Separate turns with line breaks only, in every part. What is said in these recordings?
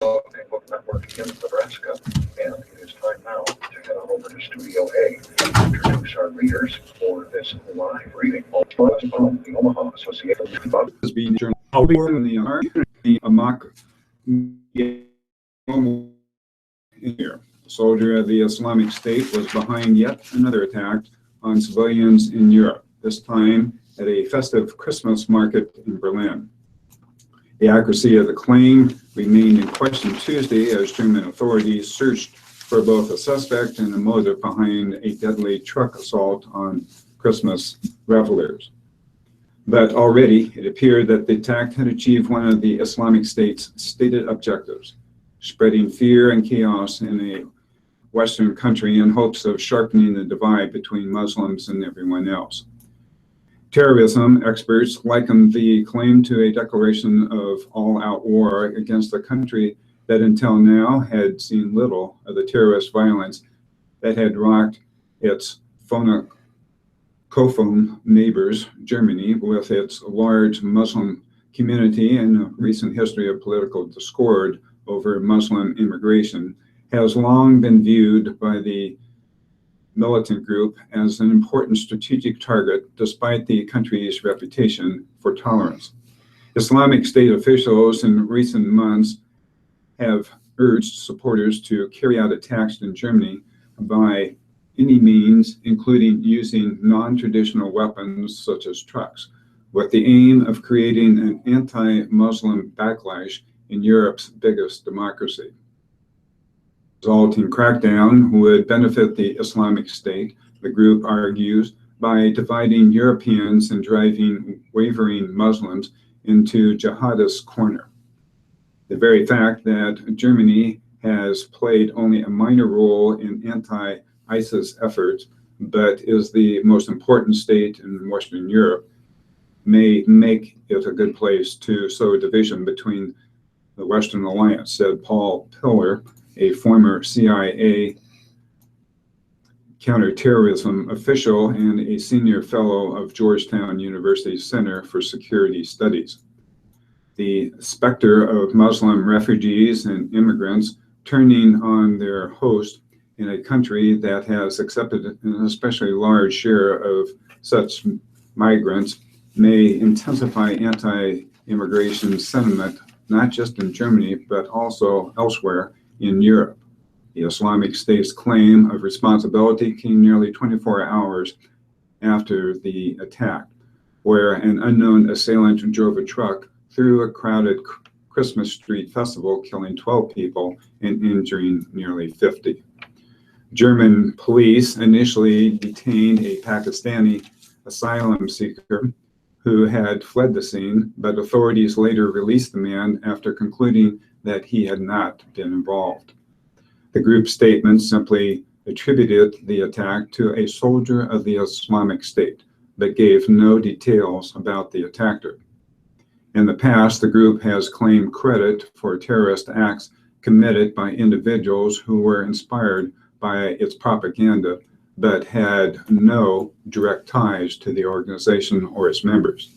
Facebook Network in Nebraska, and it is time now to head on over to Studio A to introduce our readers for this live reading from the Omaha Associated
Is being in the Amak here. The soldier of the Islamic State was behind yet another attack on civilians in Europe, this time at a festive Christmas market in Berlin. The accuracy of the claim remained in question Tuesday as German authorities searched for both a suspect and a motive behind a deadly truck assault on Christmas revelers. But already it appeared that the attack had achieved one of the Islamic State's stated objectives, spreading fear and chaos in a Western country in hopes of sharpening the divide between Muslims and everyone else. Terrorism experts liken the claim to a declaration of all-out war against a country that until now had seen little of the terrorist violence that had rocked its francophone neighbors, Germany, with its large Muslim community and a recent history of political discord over Muslim immigration, has long been viewed by the militant group as an important strategic target despite the country's reputation for tolerance. Islamic State officials in recent months have urged supporters to carry out attacks in Germany by any means, including using non-traditional weapons such as trucks, with the aim of creating an anti-Muslim backlash in Europe's biggest democracy. The resulting crackdown would benefit the Islamic State, the group argues, by dividing Europeans and driving wavering Muslims into jihadist corner. The very fact that Germany has played only a minor role in anti-ISIS efforts, but is the most important state in Western Europe, may make it a good place to sow division between the Western Alliance, said Paul Pillar, a former CIA counterterrorism official and a senior fellow of Georgetown University's Center for Security Studies. The specter of Muslim refugees and immigrants turning on their host in a country that has accepted an especially large share of such migrants may intensify anti-immigration sentiment, not just in Germany, but also elsewhere in Europe. The Islamic State's claim of responsibility came nearly 24 hours after the attack, where an unknown assailant drove a truck through a crowded Christmas street festival, killing 12 people and injuring nearly 50. German police initially detained a Pakistani asylum seeker who had fled the scene, but authorities later released the man after concluding that he had not been involved. The group's statement simply attributed the attack to a soldier of the Islamic State, but gave no details about the attacker. In the past, the group has claimed credit for terrorist acts committed by individuals who were inspired by its propaganda, but had no direct ties to the organization or its members.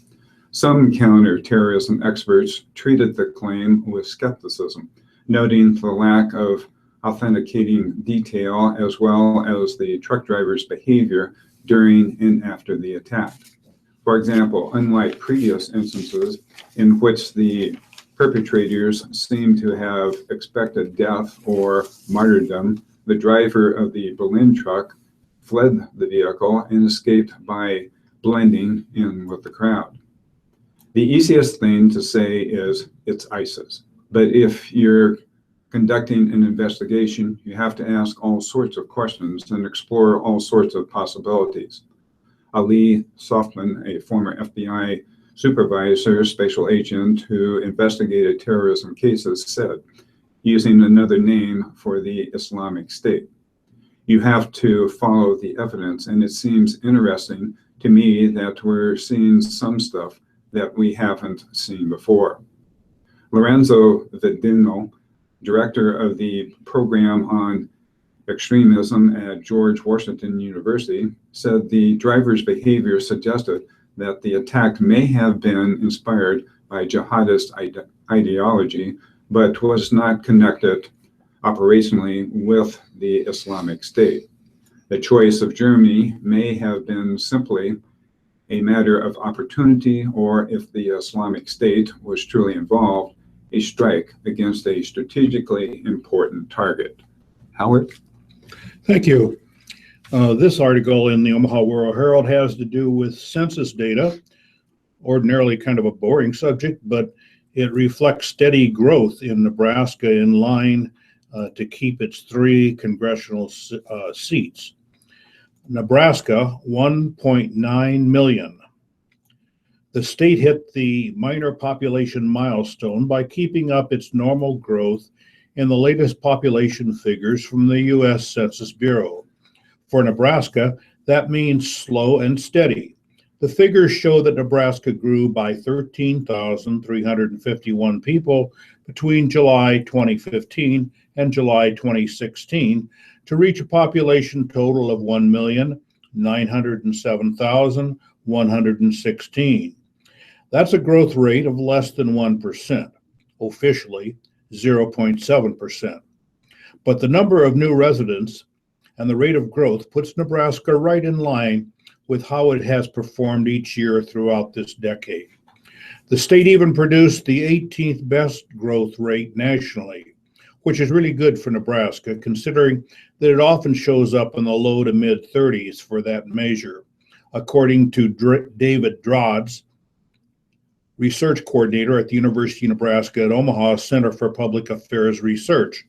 Some counterterrorism experts treated the claim with skepticism, noting the lack of authenticating detail as well as the truck driver's behavior during and after the attack. For example, unlike previous instances in which the perpetrators seem to have expected death or martyrdom, the driver of the Berlin truck fled the vehicle and escaped by blending in with the crowd. The easiest thing to say is it's ISIS. But if you're conducting an investigation, you have to ask all sorts of questions and explore all sorts of possibilities. Ali Softman, a former FBI supervisor, special agent who investigated terrorism cases, said, using another name for the Islamic State, you have to follow the evidence, and it seems interesting to me that we're seeing some stuff that we haven't seen before. Lorenzo Vedino, director of the program on extremism at George Washington University, said the driver's behavior suggested that the attack may have been inspired by jihadist ideology, but was not connected operationally with the Islamic State. The choice of Germany may have been simply a matter of opportunity, or if the Islamic State was truly involved, a strike against a strategically important target. Howard?
Thank you. This article in the Omaha World Herald has to do with census data, ordinarily kind of a boring subject, but it reflects steady growth in Nebraska in line to keep its 3 congressional seats. Nebraska, 1.9 million. The state hit the minor population milestone by keeping up its normal growth in the latest population figures from the U.S. Census Bureau. For Nebraska, that means slow and steady. The figures show that Nebraska grew by 13,351 people between July 2015 and July 2016 to reach a population total of 1,907,116. That's a growth rate of less than 1%, officially 0.7%. But the number of new residents and the rate of growth puts Nebraska right in line with how it has performed each year throughout this decade. The state even produced the 18th best growth rate nationally, which is really good for Nebraska, considering that it often shows up in the low to mid 30s for that measure, according to David Drodds, research coordinator at the University of Nebraska at Omaha Center for Public Affairs Research.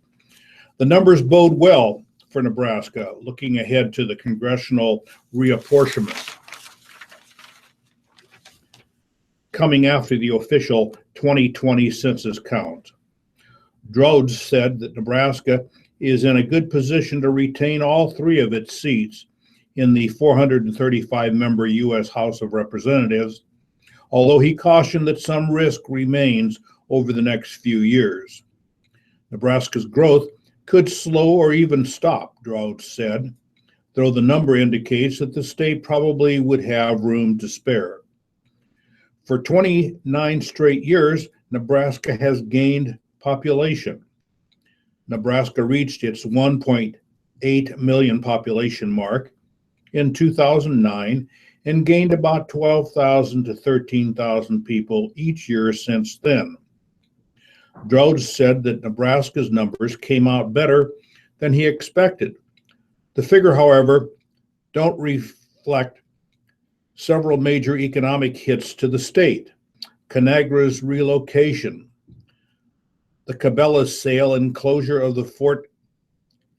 The numbers bode well for Nebraska, looking ahead to the congressional reapportionment coming after the official 2020 census count. Drodds said that Nebraska is in a good position to retain all 3 of its seats in the 435-member U.S. House of Representatives, although he cautioned that some risk remains over the next few years. Nebraska's growth could slow or even stop, Drodds said, though the number indicates that the state probably would have room to spare. For 29 straight years, Nebraska has gained population. Nebraska reached its 1.8 million population mark in 2009 and gained about 12,000 to 13,000 people each year since then. Drodds said that Nebraska's numbers came out better than he expected. The figure, however, don't reflect several major economic hits to the state: Conagra's relocation, the Cabela's sale and closure of the Fort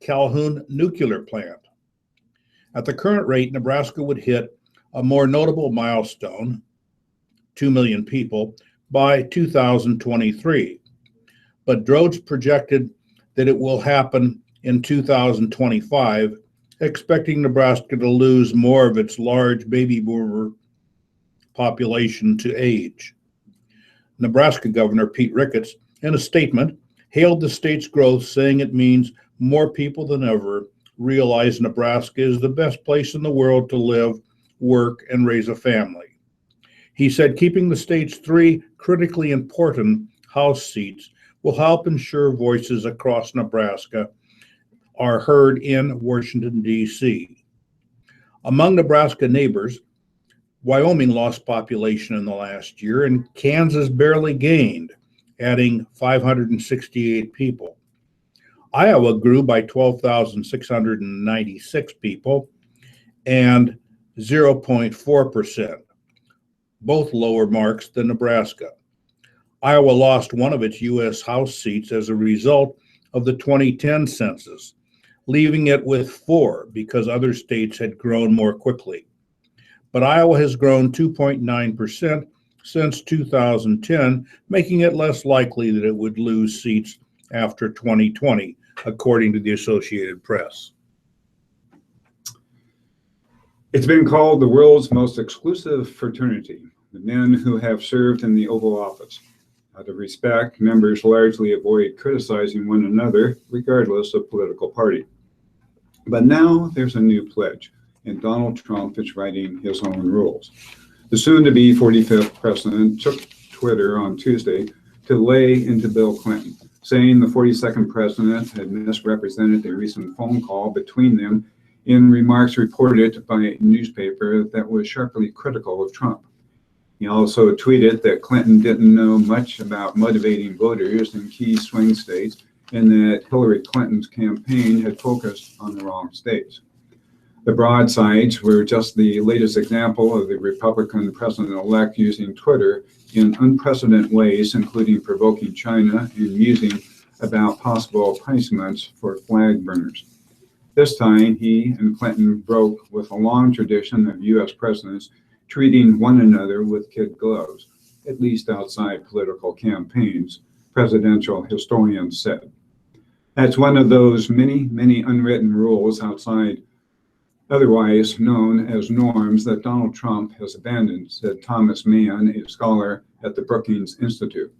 Calhoun nuclear plant. At the current rate, Nebraska would hit a more notable milestone, 2 million people, by 2023. But Drodds projected that it will happen in 2025, expecting Nebraska to lose more of its large baby boomer population to age. Nebraska Governor Pete Ricketts, in a statement, hailed the state's growth, saying it means more people than ever realize Nebraska is the best place in the world to live, work, and raise a family. He said keeping the state's 3 critically important House seats will help ensure voices across Nebraska are heard in Washington, D.C. Among Nebraska neighbors, Wyoming lost population in the last year, and Kansas barely gained, adding 568 people. Iowa grew by 12,696 people and 0.4%, both lower marks than Nebraska. Iowa lost one of its U.S. House seats as a result of the 2010 census, leaving it with 4 because other states had grown more quickly. But Iowa has grown 2.9% since 2010, making it less likely that it would lose seats after 2020, according to the Associated Press.
It's been called the world's most exclusive fraternity, the men who have served in the Oval Office. Out of respect, members largely avoid criticizing one another, regardless of political party. But now there's a new pledge, and Donald Trump is writing his own rules. The soon-to-be 45th president took Twitter on Tuesday to lay into Bill Clinton, saying the 42nd president had misrepresented a recent phone call between them in remarks reported by a newspaper that was sharply critical of Trump. He also tweeted that Clinton didn't know much about motivating voters in key swing states and that Hillary Clinton's campaign had focused on the wrong states. The broadsides were just the latest example of the Republican president-elect using Twitter in unprecedented ways, including provoking China and musing about possible punishments for flag burners. This time, he and Clinton broke with a long tradition of U.S. presidents treating one another with kid gloves, at least outside political campaigns, presidential historians said. That's one of those many, many unwritten rules outside otherwise known as norms that Donald Trump has abandoned, said Thomas Mann, a scholar at the Brookings Institute.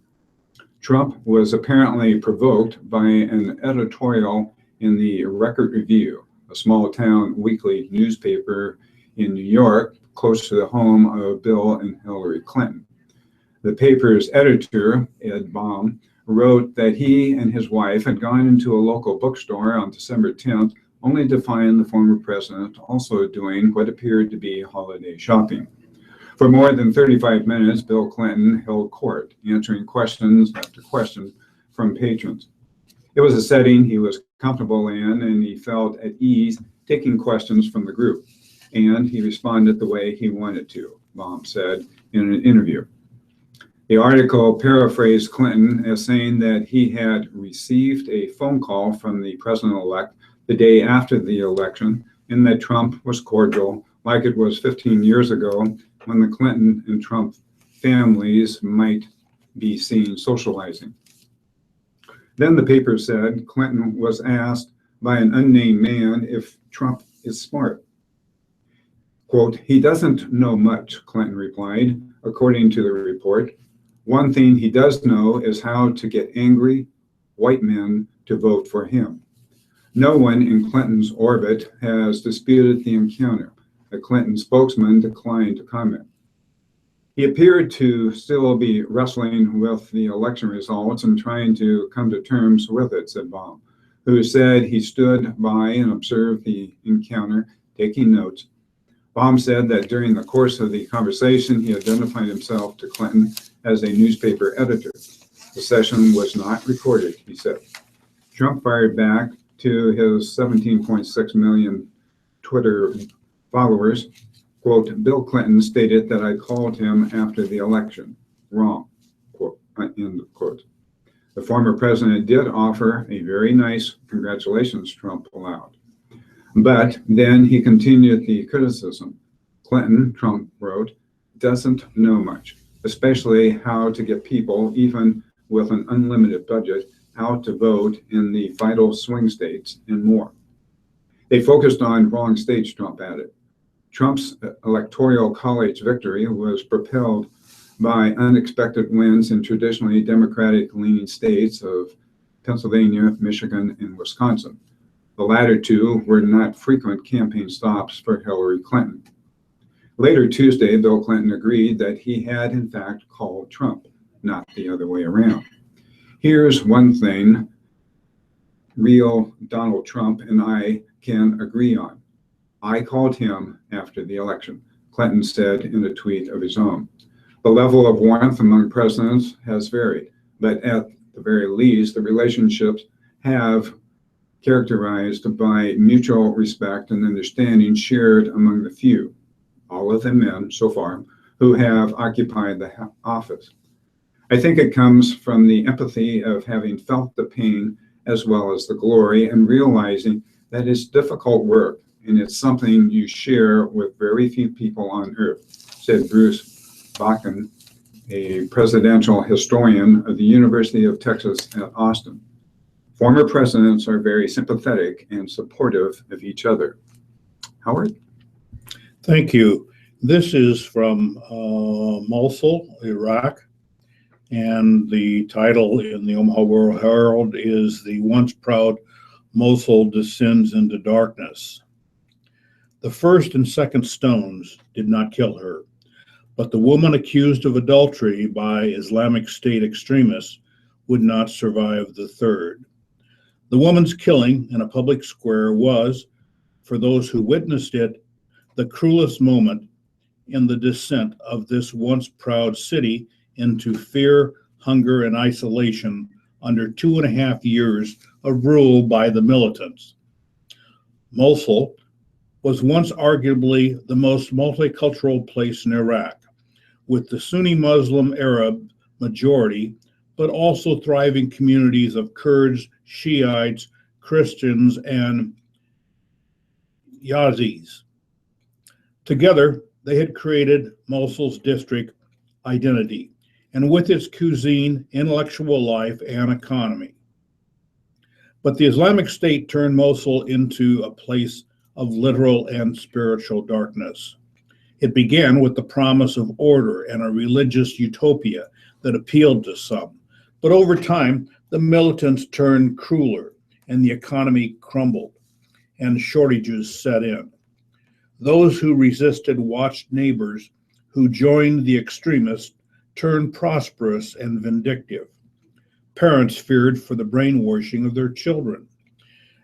Trump was apparently provoked by an editorial in the Record Review, a small-town weekly newspaper in New York, close to the home of Bill and Hillary Clinton. The paper's editor, Ed Baum, wrote that he and his wife had gone into a local bookstore on December 10th only to find the former president also doing what appeared to be holiday shopping. For more than 35 minutes, Bill Clinton held court, answering questions after question from patrons. It was a setting he was comfortable in, and he felt at ease taking questions from the group. And he responded the way he wanted to, Baum said in an interview. The article paraphrased Clinton as saying that he had received a phone call from the president-elect the day after the election, and that Trump was cordial, like it was 15 years ago when the Clinton and Trump families might be seen socializing. Then the paper said Clinton was asked by an unnamed man if Trump is smart. Quote, "He doesn't know much," Clinton replied, according to the report. "One thing he does know is how to get angry white men to vote for him." No one in Clinton's orbit has disputed the encounter. A Clinton spokesman declined to comment. He appeared to still be wrestling with the election results and trying to come to terms with it, said Baum, who said he stood by and observed the encounter, taking notes. Baum said that during the course of the conversation, he identified himself to Clinton as a newspaper editor. The session was not recorded, he said. Trump fired back to his 17.6 million Twitter followers. Quote, "Bill Clinton stated that I called him after the election. Wrong." Quote, end of quote. The former president did offer a very nice congratulations, Trump allowed. But then he continued the criticism. Clinton, Trump wrote, doesn't know much, especially how to get people, even with an unlimited budget, out to vote in the vital swing states and more. They focused on wrong states, Trump added. Trump's electoral college victory was propelled by unexpected wins in traditionally Democratic-leaning states of Pennsylvania, Michigan, and Wisconsin. The latter two were not frequent campaign stops for Hillary Clinton. Later Tuesday, Bill Clinton agreed that he had, in fact, called Trump, not the other way around. Here's one thing real Donald Trump and I can agree on. I called him after the election, Clinton said in a tweet of his own. The level of warmth among presidents has varied, but at the very least, the relationships have characterized by mutual respect and understanding shared among the few, all of the men so far, who have occupied the office. I think it comes from the empathy of having felt the pain as well as the glory and realizing that it's difficult work and it's something you share with very few people on earth, said Bruce Bakken, a presidential historian of the University of Texas at Austin. Former presidents are very sympathetic and supportive of each other. Howard?
Thank you. This is from Mosul, Iraq, and the title in the Omaha World Herald is "The Once Proud Mosul Descends into Darkness." The first and second stones did not kill her, but the woman accused of adultery by Islamic State extremists would not survive the third. The woman's killing in a public square was, for those who witnessed it, the cruelest moment in the descent of this once proud city into fear, hunger, and isolation under 2.5 years of rule by the militants. Mosul was once arguably the most multicultural place in Iraq, with the Sunni Muslim Arab majority, but also thriving communities of Kurds, Shiites, Christians, and Yazidis. Together, they had created Mosul's district identity, and with its cuisine, intellectual life, and economy. But the Islamic State turned Mosul into a place of literal and spiritual darkness. It began with the promise of order and a religious utopia that appealed to some. But over time, the militants turned crueler, and the economy crumbled, and shortages set in. Those who resisted watched neighbors who joined the extremists turn prosperous and vindictive. Parents feared for the brainwashing of their children.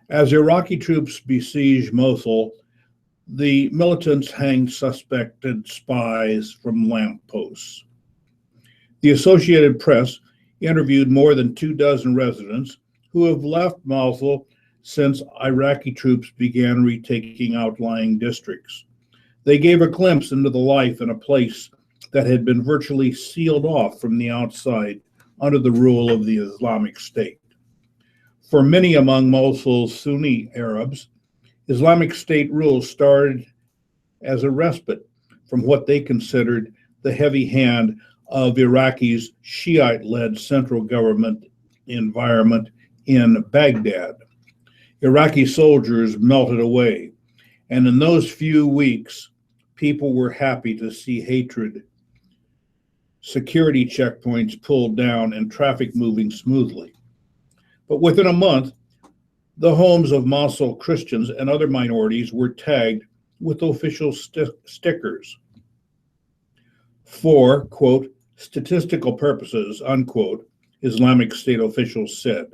As Iraqi troops besieged Mosul, the militants hanged suspected spies from lampposts. The Associated Press interviewed more than 24 residents who have left Mosul since Iraqi troops began retaking outlying districts. They gave a glimpse into the life in a place that had been virtually sealed off from the outside under the rule of the Islamic State. For many among Mosul's Sunni Arabs, Islamic State rule started as a respite from what they considered the heavy hand of Iraqi's Shiite-led central government environment in Baghdad. Iraqi soldiers melted away, and in those few weeks, people were happy to see hatred, security checkpoints pulled down, and traffic moving smoothly. But within a month, the homes of Mosul Christians and other minorities were tagged with official stickers. For, quote, statistical purposes, unquote, Islamic State officials said.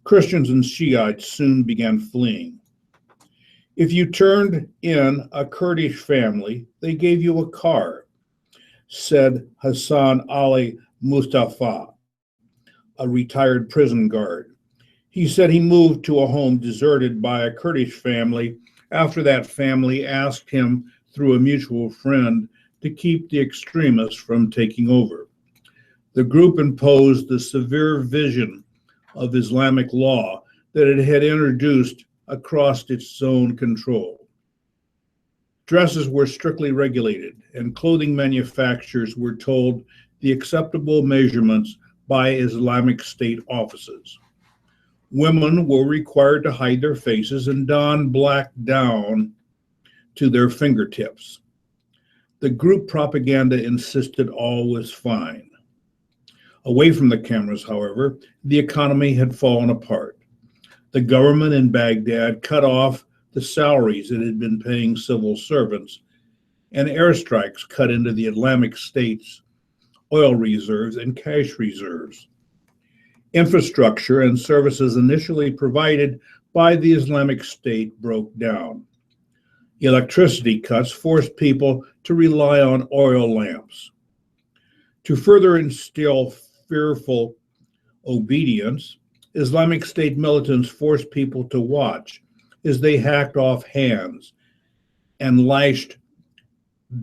Christians and Shiites soon began fleeing. If you turned in a Kurdish family, they gave you a car, said Hassan Ali Mustafa, a retired prison guard. He said he moved to a home deserted by a Kurdish family after that family asked him through a mutual friend to keep the extremists from taking over. The group imposed the severe vision of Islamic law that it had introduced across its zone control. Dresses were strictly regulated, and clothing manufacturers were told the acceptable measurements by Islamic State offices. Women were required to hide their faces and don black down to their fingertips. The group propaganda insisted all was fine. Away from the cameras, however, the economy had fallen apart. The government in Baghdad cut off the salaries it had been paying civil servants, and airstrikes cut into the Islamic State's oil reserves and cash reserves. Infrastructure and services initially provided by the Islamic State broke down. Electricity cuts forced people to rely on oil lamps. To further instill fearful obedience, Islamic State militants forced people to watch as they hacked off hands and lashed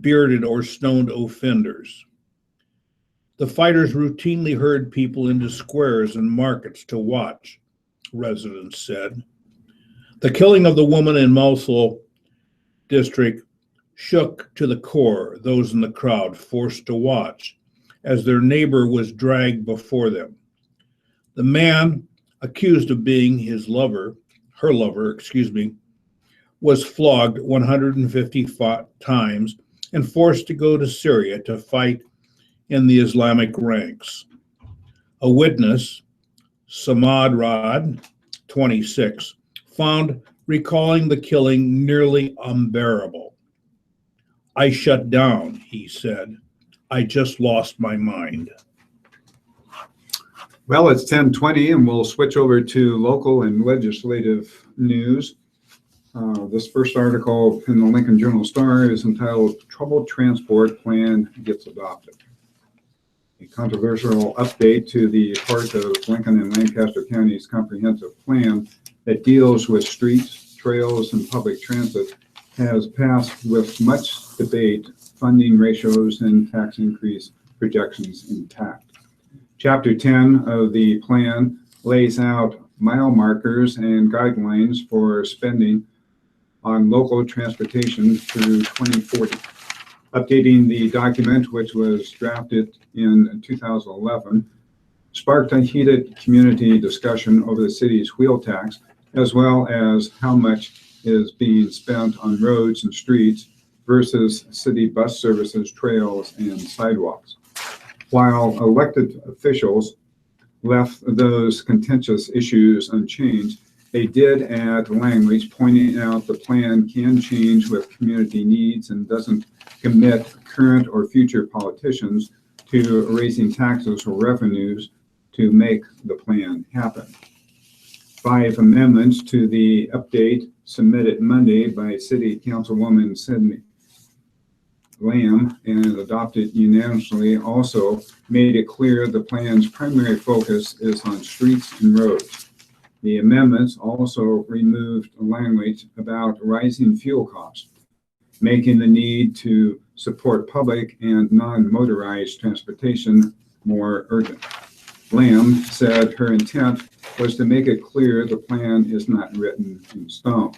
bearded or stoned offenders. The fighters routinely herd people into squares and markets to watch, residents said. The killing of the woman in Mosul district shook to the core those in the crowd forced to watch as their neighbor was dragged before them. The man accused of being her lover, was flogged 150 times and forced to go to Syria to fight in the Islamic ranks. A witness, Samad Rad, 26, found recalling the killing nearly unbearable. I shut down, he said. I just lost my mind.
Well, it's 10:20 and we'll switch over to local and legislative news. This first article in the Lincoln Journal-Star is entitled Troubled Transport Plan Gets Adopted. A controversial update to the part of Lincoln and Lancaster County's comprehensive plan that deals with streets, trails, and public transit has passed with much debate, funding ratios, and tax increase projections intact. Chapter 10 of the plan lays out mile markers and guidelines for spending on local transportation through 2040. Updating the document, which was drafted in 2011, sparked a heated community discussion over the city's wheel tax, as well as how much is being spent on roads and streets versus city bus services, trails, and sidewalks. While elected officials left those contentious issues unchanged, they did add language pointing out the plan can change with community needs and doesn't commit current or future politicians to raising taxes or revenues to make the plan happen. 5 amendments to the update submitted Monday by City Councilwoman Sydney Lamb and adopted unanimously also made it clear the plan's primary focus is on streets and roads. The amendments also removed language about rising fuel costs, making the need to support public and non-motorized transportation more urgent. Lamb said her intent was to make it clear the plan is not written in stone.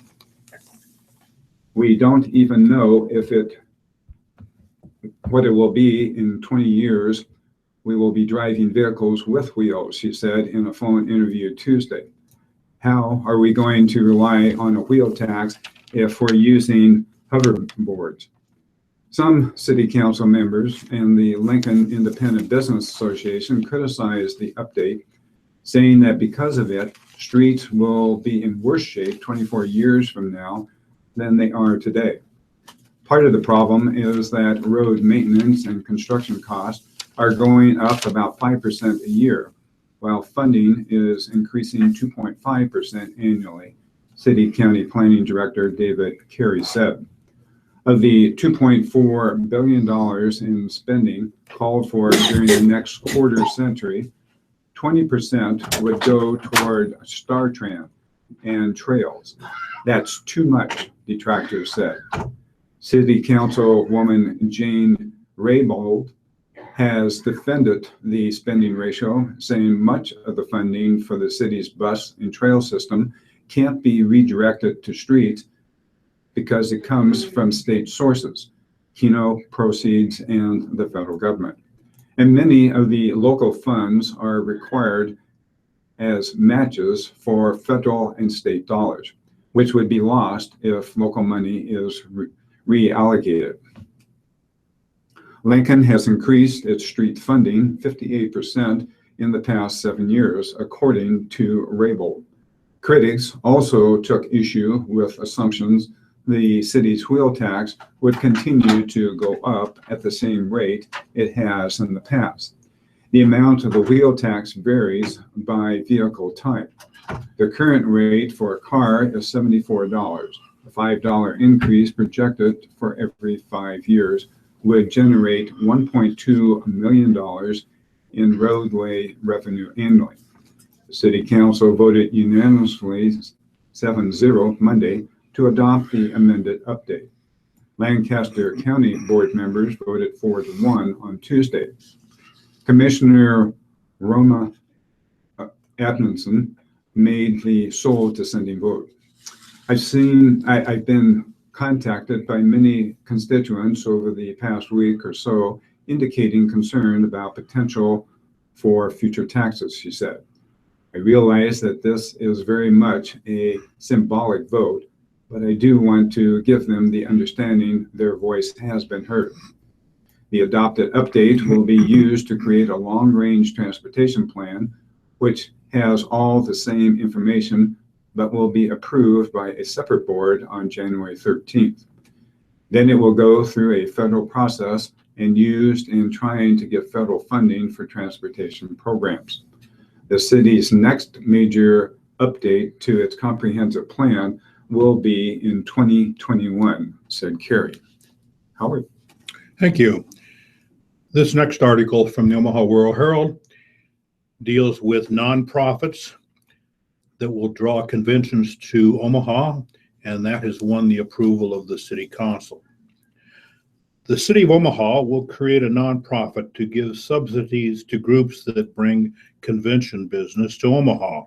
We don't even know what it will be in 20 years. We will be driving vehicles with wheels, she said in a phone interview Tuesday. How are we going to rely on a wheel tax if we're using hoverboards? Some city council members and the Lincoln Independent Business Association criticized the update, saying that because of it, streets will be in worse shape 24 years from now than they are today. Part of the problem is that road maintenance and construction costs are going up about 5% a year, while funding is increasing 2.5% annually, City County Planning Director David Carey said. Of the $2.4 billion in spending called for during the next quarter century, 20% would go toward StarTran and trails. That's too much, detractors said. City Councilwoman Jane Raybould has defended the spending ratio, saying much of the funding for the city's bus and trail system can't be redirected to streets because it comes from state sources, Keno proceeds, and the federal government. And many of the local funds are required as matches for federal and state dollars, which would be lost if local money is reallocated. Lincoln has increased its street funding 58% in the past 7 years, according to Raybould. Critics also took issue with assumptions the city's wheel tax would continue to go up at the same rate it has in the past. The amount of the wheel tax varies by vehicle type. The current rate for a car is $74. A $5 increase projected for every 5 years would generate $1.2 million in roadway revenue annually. The City Council voted unanimously 7-0 Monday to adopt the amended update. Lancaster County board members voted 4-1 on Tuesday. Commissioner Roma Atkinson made the sole dissenting vote. I've been contacted by many constituents over the past week or so, indicating concern about potential for future taxes, she said. I realize that this is very much a symbolic vote, but I do want to give them the understanding their voice has been heard. The adopted update will be used to create a long-range transportation plan, which has all the same information, but will be approved by a separate board on January 13th. Then it will go through a federal process and used in trying to get federal funding for transportation programs. The city's next major update to its comprehensive plan will be in 2021, said Kerry. Howard.
Thank you. This next article from the Omaha World Herald deals with nonprofits that will draw conventions to Omaha, and that has won the approval of the City Council. The City of Omaha will create a nonprofit to give subsidies to groups that bring convention business to Omaha.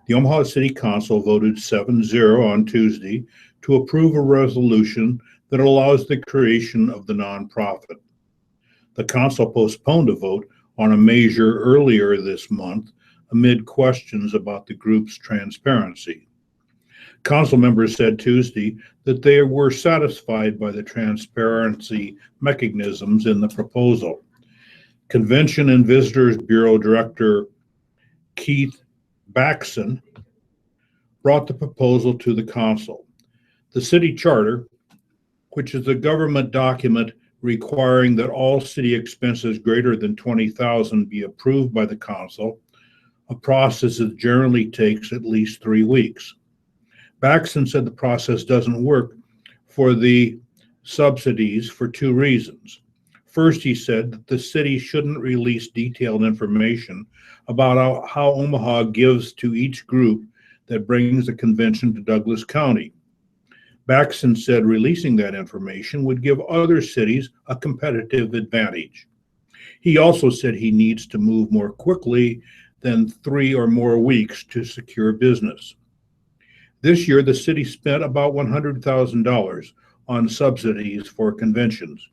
The Omaha City Council voted 7-0 on Tuesday to approve a resolution that allows the creation of the nonprofit. The council postponed a vote on a measure earlier this month amid questions about the group's transparency. Council members said Tuesday that they were satisfied by the transparency mechanisms in the proposal. Convention and Visitors Bureau Director Keith Baxson brought the proposal to the council. The city charter, which is a government document requiring that all city expenses greater than $20,000 be approved by the council, a process that generally takes at least 3 weeks. Baxson said the process doesn't work for the subsidies for 2 reasons. First, he said that the city shouldn't release detailed information about how Omaha gives to each group that brings a convention to Douglas County. Baxson said releasing that information would give other cities a competitive advantage. He also said he needs to move more quickly than 3 or more weeks to secure business. This year, the city spent about $100,000 on subsidies for conventions,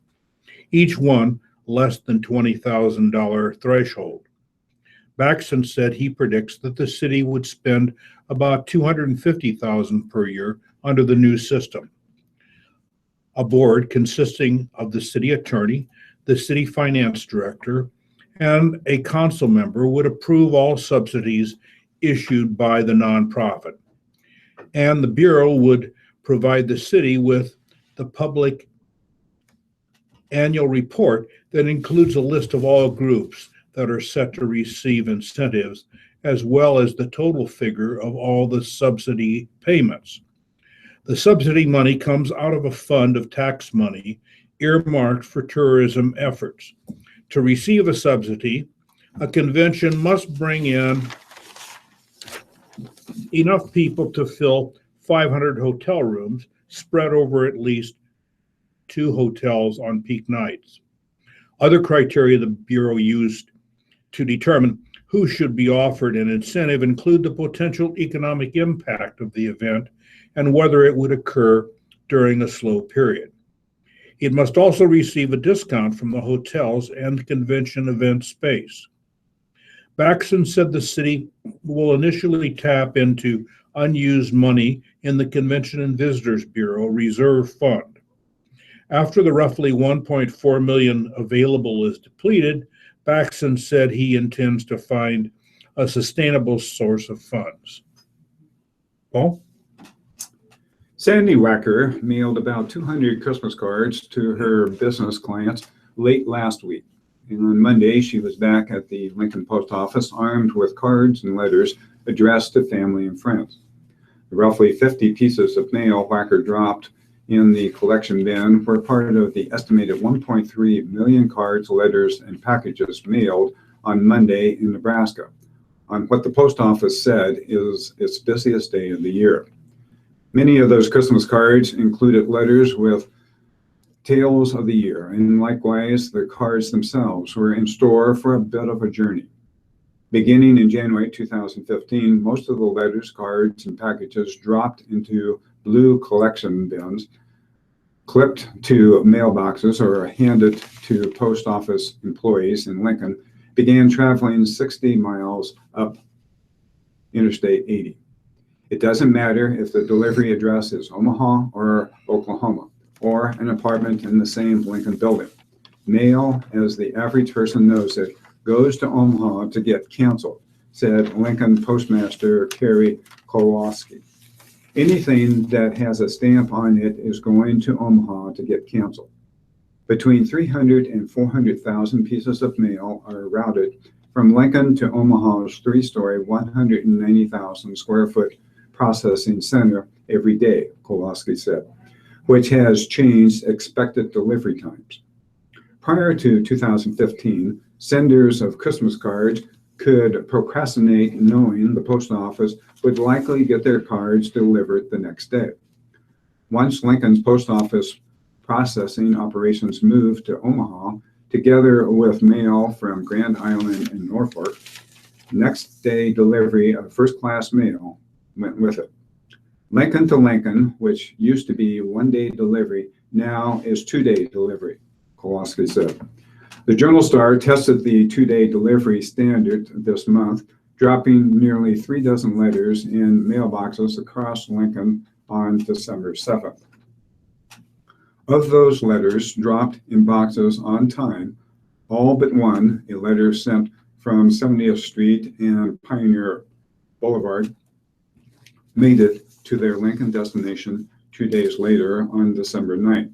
each one less than $20,000 threshold. Baxson said he predicts that the city would spend about $250,000 per year under the new system. A board consisting of the city attorney, the city finance director, and a council member would approve all subsidies issued by the nonprofit. And the Bureau would provide the city with the public annual report that includes a list of all groups that are set to receive incentives, as well as the total figure of all the subsidy payments. The subsidy money comes out of a fund of tax money earmarked for tourism efforts. To receive a subsidy, a convention must bring in enough people to fill 500 hotel rooms spread over at least 2 hotels on peak nights. Other criteria the Bureau used to determine who should be offered an incentive include the potential economic impact of the event and whether it would occur during a slow period. It must also receive a discount from the hotels and convention event space. Baxson said the city will initially tap into unused money in the Convention and Visitors Bureau Reserve Fund. After the roughly $1.4 million available is depleted, Baxson said he intends to find a sustainable source of funds. Paul?
Sandy Wacker mailed about 200 Christmas cards to her business clients late last week. And on Monday, she was back at the Lincoln Post Office armed with cards and letters addressed to family and friends. The roughly 50 pieces of mail Wacker dropped in the collection bin were part of the estimated 1.3 million cards, letters, and packages mailed on Monday in Nebraska, on what the post office said is its busiest day of the year. Many of those Christmas cards included letters with tales of the year, and likewise, the cards themselves were in store for a bit of a journey. Beginning in January 2015, most of the letters, cards, and packages dropped into blue collection bins, clipped to mailboxes, or handed to post office employees in Lincoln, began traveling 60 miles up Interstate 80. It doesn't matter if the delivery address is Omaha or Oklahoma, or an apartment in the same Lincoln building. Mail, as the average person knows it, goes to Omaha to get canceled, said Lincoln Postmaster Kerry Kowalski. Anything that has a stamp on it is going to Omaha to get canceled. Between 300 and 400,000 pieces of mail are routed from Lincoln to Omaha's three-story, 190,000 square foot processing center every day, Kowalski said, which has changed expected delivery times. Prior to 2015, senders of Christmas cards could procrastinate knowing the post office would likely get their cards delivered the next day. Once Lincoln's post office processing operations moved to Omaha, together with mail from Grand Island and Norfolk, next day delivery of first-class mail went with it. Lincoln to Lincoln, which used to be one-day delivery, now is two-day delivery, Kowalski said. The Journal-Star tested the two-day delivery standard this month, dropping nearly 3 dozen letters in mailboxes across Lincoln on December 7th. Of those letters dropped in boxes on time, all but one, a letter sent from 70th Street and Pioneer Boulevard, made it to their Lincoln destination 2 days later on December 9th.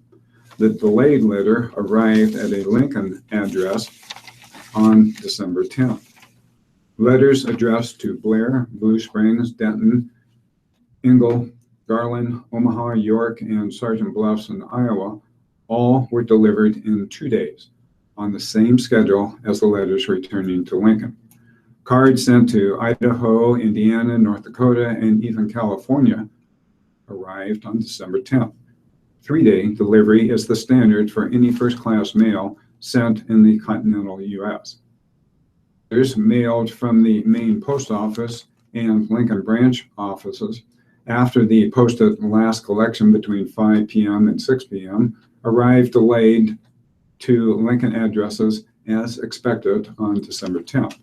The delayed letter arrived at a Lincoln address on December 10th. Letters addressed to Blair, Blue Springs, Denton, Ingle, Garland, Omaha, York, and Sergeant Bluffs in Iowa all were delivered in 2 days on the same schedule as the letters returning to Lincoln. Cards sent to Idaho, Indiana, North Dakota, and even California arrived on December 10th. 3-day delivery is the standard for any first-class mail sent in the continental U.S. Letters mailed from the main post office and Lincoln branch offices after the posted last collection between 5 p.m. and 6 p.m. arrived delayed to Lincoln addresses as expected on December 10th.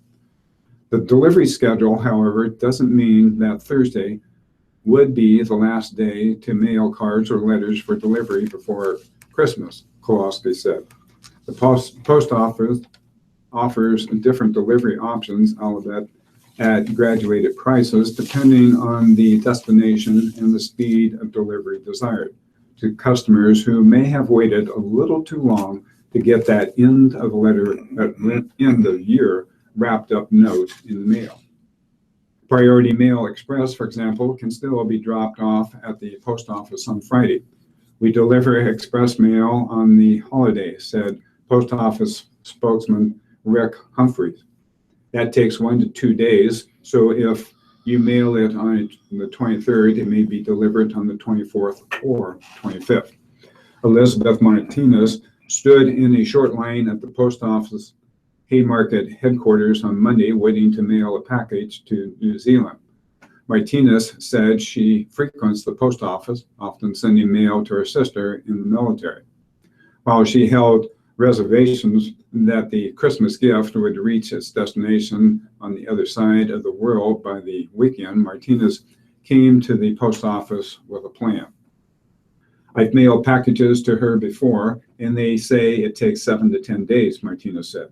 The delivery schedule, however, doesn't mean that Thursday would be the last day to mail cards or letters for delivery before Christmas, Kowalski said. The post office offers different delivery options, albeit at graduated prices, depending on the destination and the speed of delivery desired, to customers who may have waited a little too long to get that end of year wrapped up note in the mail. Priority Mail Express, for example, can still be dropped off at the post office on Friday. We deliver express mail on the holiday, said post office spokesman Rick Humphreys. That takes 1 to 2 days, so if you mail it on the 23rd, it may be delivered on the 24th or 25th. Elizabeth Martinez stood in a short line at the post office Haymarket headquarters on Monday waiting to mail a package to New Zealand. Martinez said she frequents the post office, often sending mail to her sister in the military. While she held reservations that the Christmas gift would reach its destination on the other side of the world by the weekend, Martinez came to the post office with a plan. I've mailed packages to her before, and they say it takes 7 to 10 days, Martinez said.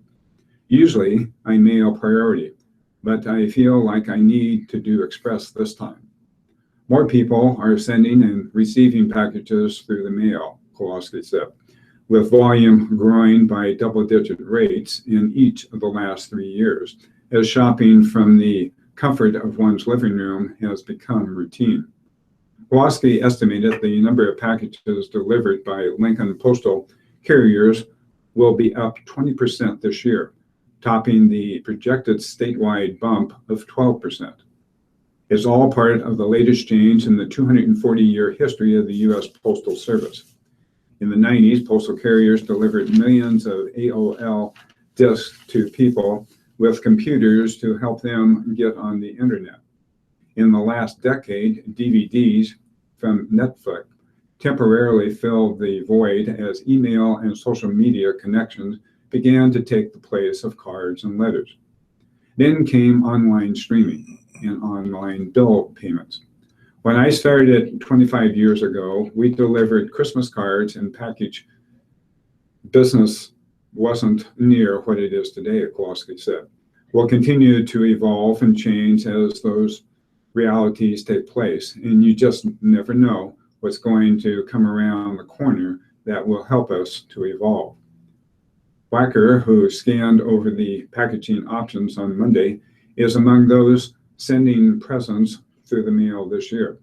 Usually, I mail priority, but I feel like I need to do express this time. More people are sending and receiving packages through the mail, Kowalski said, with volume growing by double-digit rates in each of the last 3 years, as shopping from the comfort of one's living room has become routine. Kowalski estimated the number of packages delivered by Lincoln postal carriers will be up 20% this year, topping the projected statewide bump of 12%. It's all part of the latest change in the 240-year history of the U.S. Postal Service. In the 90s, postal carriers delivered millions of AOL disks to people with computers to help them get on the internet. In the last decade, DVDs from Netflix temporarily filled the void as email and social media connections began to take the place of cards and letters. Then came online streaming and online bill payments. When I started 25 years ago, we delivered Christmas cards and package business wasn't near what it is today, Kowalski said. We'll continue to evolve and change as those realities take place, and you just never know what's going to come around the corner that will help us to evolve. Wacker, who scanned over the packaging options on Monday, is among those sending presents through the mail this year.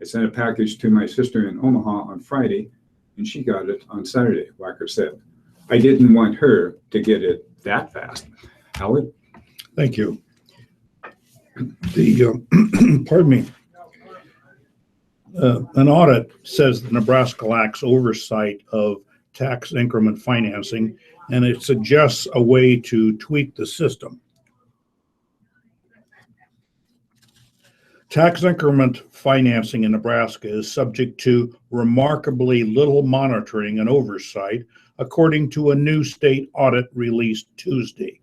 I sent a package to my sister in Omaha on Friday, and she got it on Saturday, Wacker said. I didn't want her to get it that fast. Howard?
Thank you. Pardon me. An audit says that Nebraska lacks oversight of tax increment financing, and it suggests a way to tweak the system. Tax increment financing in Nebraska is subject to remarkably little monitoring and oversight, according to a new state audit released Tuesday.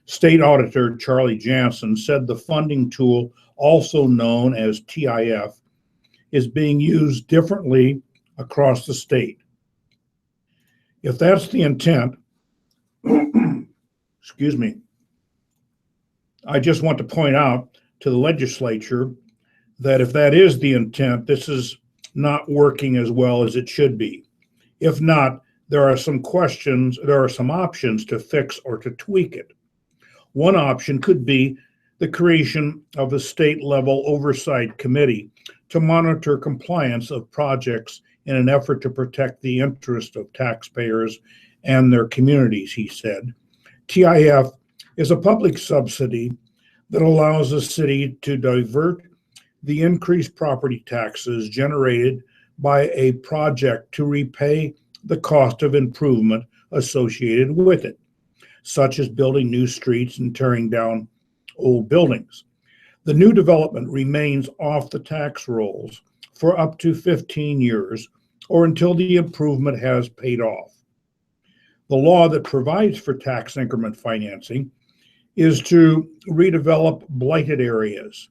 State Auditor Charlie Jansen said the funding tool, also known as TIF, is being used differently across the state. If that's the intent, excuse me, I just want to point out to the legislature that if that is the intent, this is not working as well as it should be. If not, there are some options to fix or to tweak it. One option could be the creation of a state-level oversight committee to monitor compliance of projects in an effort to protect the interest of taxpayers and their communities, he said. TIF is a public subsidy that allows a city to divert the increased property taxes generated by a project to repay the cost of improvement associated with it, such as building new streets and tearing down old buildings. The new development remains off the tax rolls for up to 15 years or until the improvement has paid off. The law that provides for tax increment financing is to redevelop blighted areas,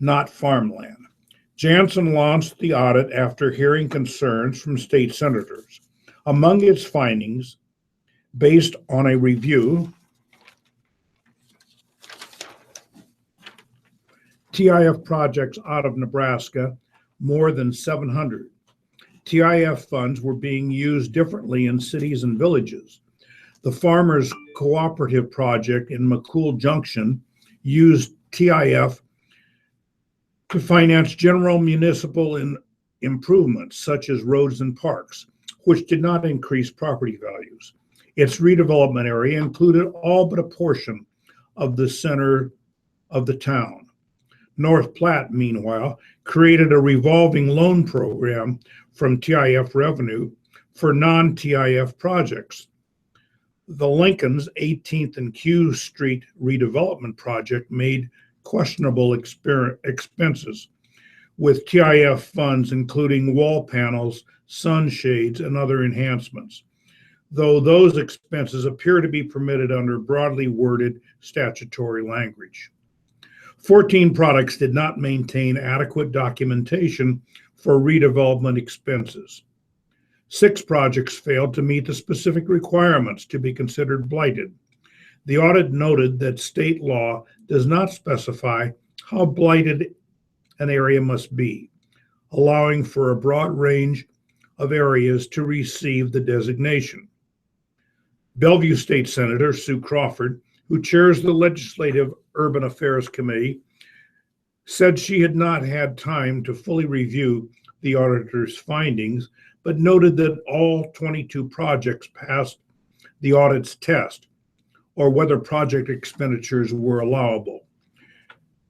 not farmland. Jansen launched the audit after hearing concerns from state senators. Among its findings, based on a review, TIF projects out of Nebraska, more than 700. TIF funds were being used differently in cities and villages. The Farmers Cooperative Project in McCool Junction used TIF to finance general municipal improvements, such as roads and parks, which did not increase property values. Its redevelopment area included all but a portion of the center of the town. North Platte, meanwhile, created a revolving loan program from TIF revenue for non-TIF projects. The Lincoln's 18th and Q Street redevelopment project made questionable expenses, with TIF funds including wall panels, sunshades, and other enhancements, though those expenses appear to be permitted under broadly worded statutory language. 14 products did not maintain adequate documentation for redevelopment expenses. 6 projects failed to meet the specific requirements to be considered blighted. The audit noted that state law does not specify how blighted an area must be, allowing for a broad range of areas to receive the designation. Bellevue State Senator Sue Crawford, who chairs the Legislative Urban Affairs Committee, said she had not had time to fully review the auditor's findings, but noted that all 22 projects passed the audit's test, or whether project expenditures were allowable.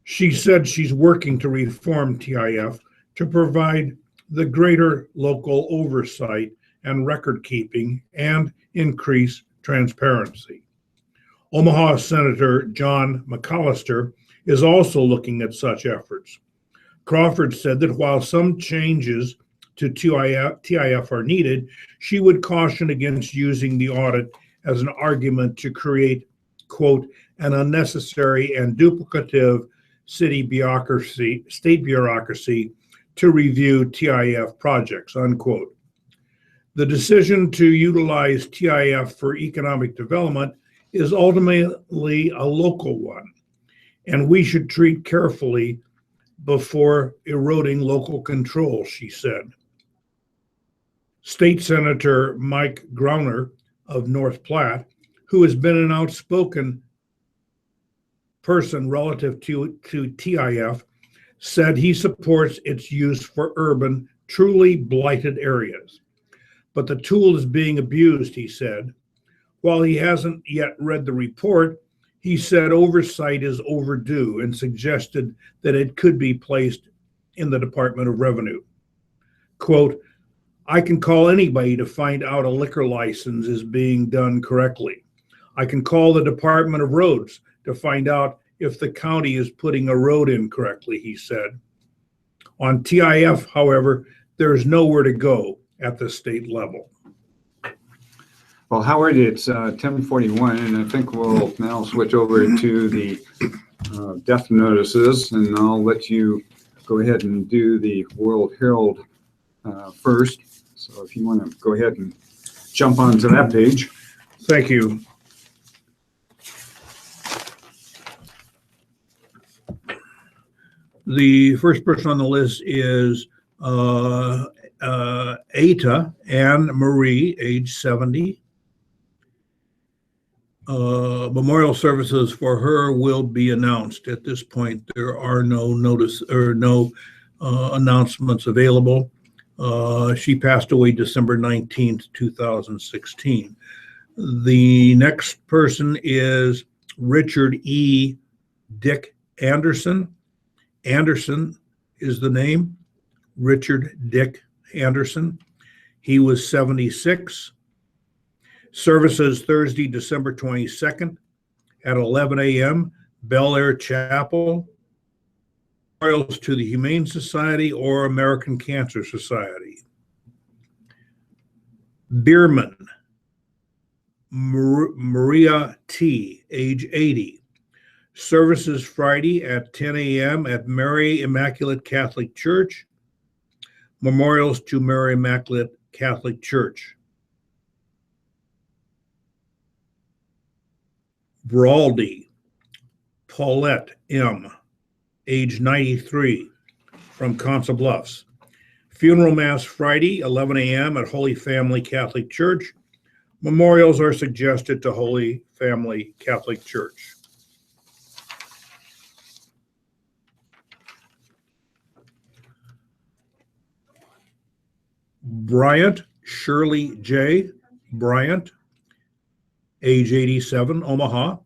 She said she's working to reform TIF to provide the greater local oversight and record keeping and increase transparency. Omaha Senator John McAllister is also looking at such efforts. Crawford said that while some changes to TIF are needed, she would caution against using the audit as an argument to create, quote, an unnecessary and duplicative state bureaucracy to review TIF projects, unquote. The decision to utilize TIF for economic development is ultimately a local one, and we should treat carefully before eroding local control, she said. State Senator Mike Grauner of North Platte, who has been an outspoken person relative to TIF, said he supports its use for urban, truly blighted areas. But the tool is being abused, he said. While he hasn't yet read the report, he said oversight is overdue and suggested that it could be placed in the Department of Revenue. Quote, I can call anybody to find out a liquor license is being done correctly. I can call the Department of Roads to find out if the county is putting a road in correctly, he said. On TIF, however, there is nowhere to go at the state level.
Well, Howard, it's 10:41, and I think we'll now switch over to the death notices, and I'll let you go ahead and do the World Herald first. So if you want to go ahead and jump onto that page.
Thank you. The first person on the list is Eta Anne Marie, age 70. Memorial services for her will be announced. At this point, there are no notice or no announcements available. She passed away December 19th, 2016. The next person is Richard E. Dick Anderson. Anderson is the name, Richard Dick Anderson. He was 76. Services Thursday, December 22nd at 11 a.m., Bel Air Chapel. Memorials to the Humane Society or American Cancer Society. Bierman, Maria T., age 80. Services Friday at 10 a.m. at Mary Immaculate Catholic Church. Memorials to Mary Immaculate Catholic Church. Braldy, Paulette M., age 93, from Council Bluffs. Funeral Mass Friday, 11 a.m. at Holy Family Catholic Church. Memorials are suggested to Holy Family Catholic Church. Bryant Shirley J. Bryant, age 87, Omaha.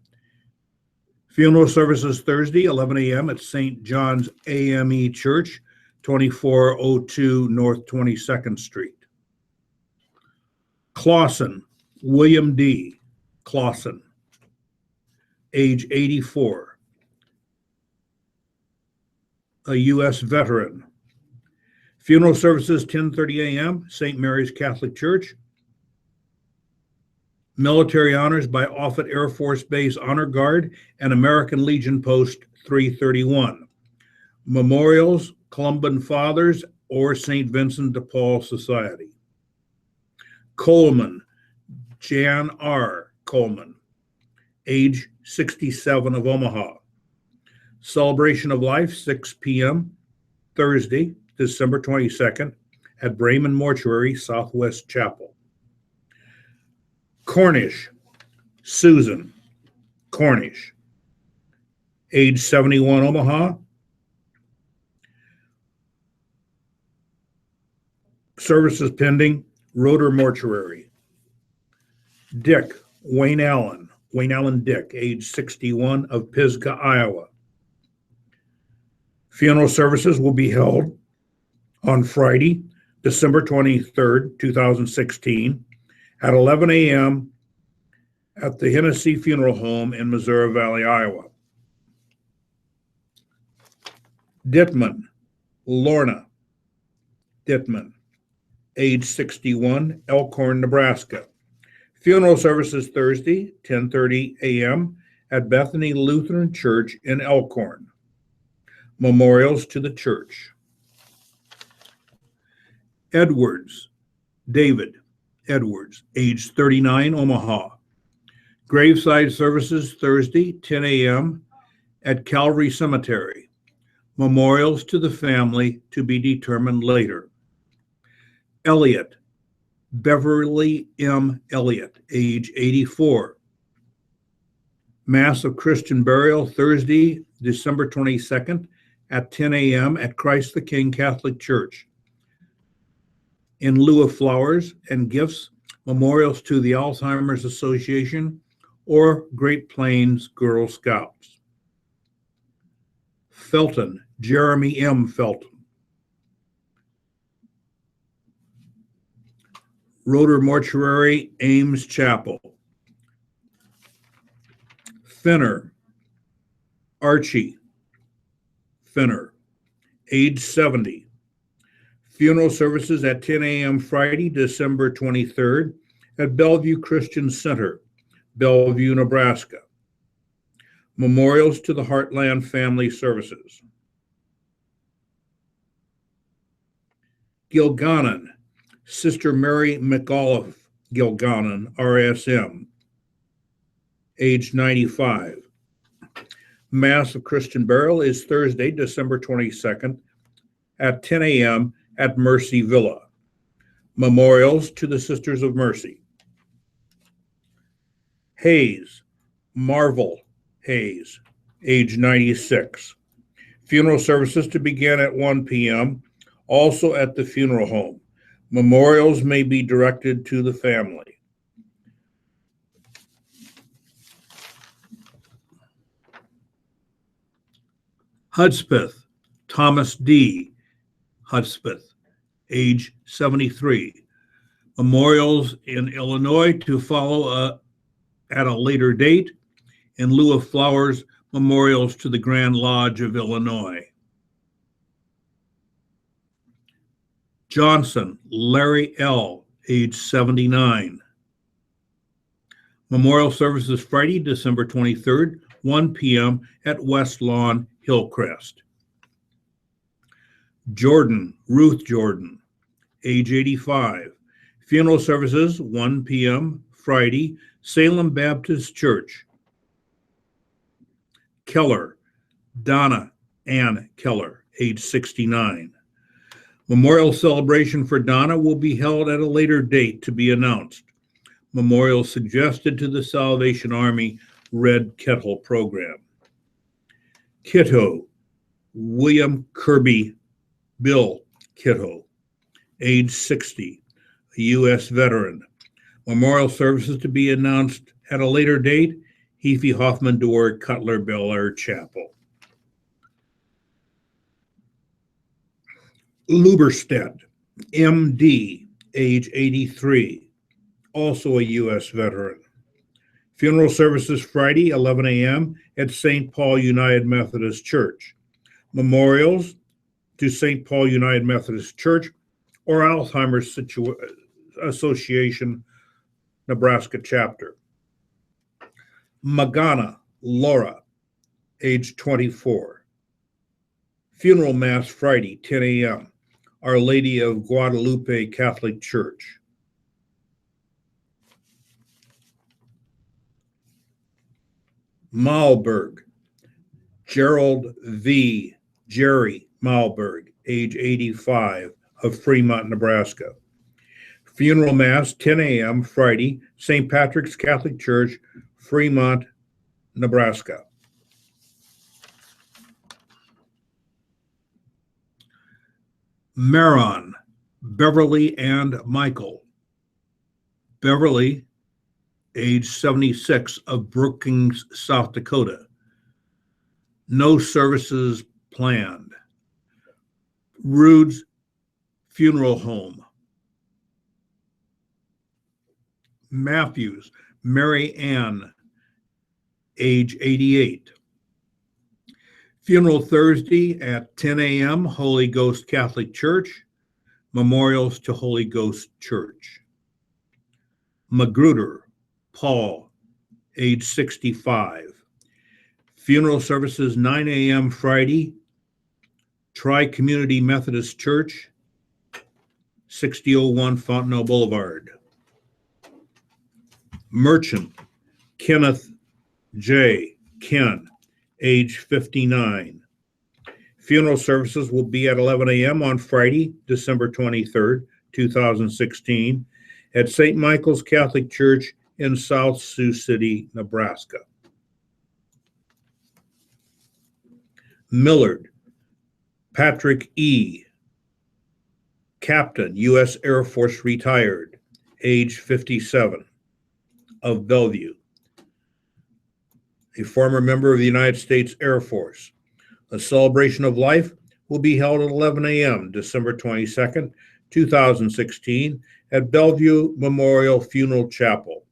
Funeral services Thursday, 11 a.m. at St. John's AME Church, 2402 North 22nd Street. Clausen, William D. Clausen, age 84, a U.S. veteran. Funeral services 10:30 a.m., St. Mary's Catholic Church. Military honors by Offutt Air Force Base Honor Guard and American Legion Post 331. Memorials, Columban Fathers or St. Vincent de Paul Society. Coleman, Jan R. Coleman, age 67, of Omaha. Celebration of Life, 6 p.m., Thursday, December 22nd, at Bremen Mortuary, Southwest Chapel. Cornish, Susan Cornish, age 71, Omaha. Services pending, Roeder Mortuary. Dick, Wayne Allen Dick, age 61, of Pisgah, Iowa. Funeral services will be held on Friday, December 23rd, 2016, at 11 a.m. at the Hennessy Funeral Home in Missouri Valley, Iowa. Dittman, Lorna Dittman, age 61, Elkhorn, Nebraska. Funeral services Thursday, 10:30 a.m. at Bethany Lutheran Church in Elkhorn. Memorials to the church. Edwards, David Edwards, age 39, Omaha. Graveside services Thursday, 10 a.m. at Calvary Cemetery. Memorials to the family to be determined later. Elliot Beverly M. Elliott, age 84. Mass of Christian burial Thursday, December 22nd at 10 a.m. at Christ the King Catholic Church. In lieu of flowers and gifts, memorials to the Alzheimer's Association or Great Plains Girl Scouts. Felton, Jeremy M. Felton. Roeder Mortuary, Ames Chapel. Finner, Archie Finner, age 70. Funeral services at 10 a.m. Friday, December 23rd at Bellevue Christian Center, Bellevue, Nebraska. Memorials to the Heartland Family Services. Gilgannon, Sister Mary McAuliffe Gilgannon, RSM, age 95. Mass of Christian burial is Thursday, December 22nd at 10 a.m. at Mercy Villa. Memorials to the Sisters of Mercy. Hayes, Marvel Hayes, age 96. Funeral services to begin at 1 p.m., also at the funeral home. Memorials may be directed to the family. Hudspeth, Thomas D. Hudspeth, age 73. Memorials in Illinois to follow at a later date. In lieu of flowers, memorials to the Grand Lodge of Illinois. Johnson, Larry L., age 79. Memorial services Friday, December 23rd, 1 p.m. at West Lawn, Hillcrest. Jordan, Ruth Jordan, age 85. Funeral services 1 p.m. Friday, Salem Baptist Church. Keller, Donna Ann Keller, age 69. Memorial celebration for Donna will be held at a later date to be announced. Memorial suggested to the Salvation Army Red Kettle Program. Kitto, William Kirby Bill Kitto, age 60, a U.S. veteran. Memorial services to be announced at a later date. Heafy Hoffman Door, Cutler Bel Air Chapel. Luberstedt, M.D., age 83, also a U.S. veteran. Funeral services Friday, 11 a.m. at St. Paul United Methodist Church. Memorials to St. Paul United Methodist Church or Alzheimer's Association, Nebraska chapter. Magana, Laura, age 24. Funeral Mass Friday, 10 a.m. Our Lady of Guadalupe Catholic Church. Malberg, Gerald V. Jerry Malberg, age 85, of Fremont, Nebraska. Funeral Mass, 10 a.m. Friday, St. Patrick's Catholic Church, Fremont, Nebraska. Maron, Beverly and Michael. Beverly, age 76, of Brookings, South Dakota. No services planned. Rude's Funeral Home. Matthews, Mary Ann, age 88. Funeral Thursday at 10 a.m., Holy Ghost Catholic Church. Memorials to Holy Ghost Church. Magruder, Paul, age 65. Funeral services 9 a.m. Friday, Tri-Community Methodist Church, 6001 Fontenelle Boulevard. Merchant, Kenneth J. Ken, age 59. Funeral services will be at 11 a.m. on Friday, December 23rd, 2016, at St. Michael's Catholic Church in South Sioux City, Nebraska. Millard Patrick E., Captain, U.S. Air Force, retired, age 57, of Bellevue, a former member of the United States Air Force. A celebration of life will be held at 11 a.m. December 22nd, 2016, at Bellevue Memorial Funeral Chapel.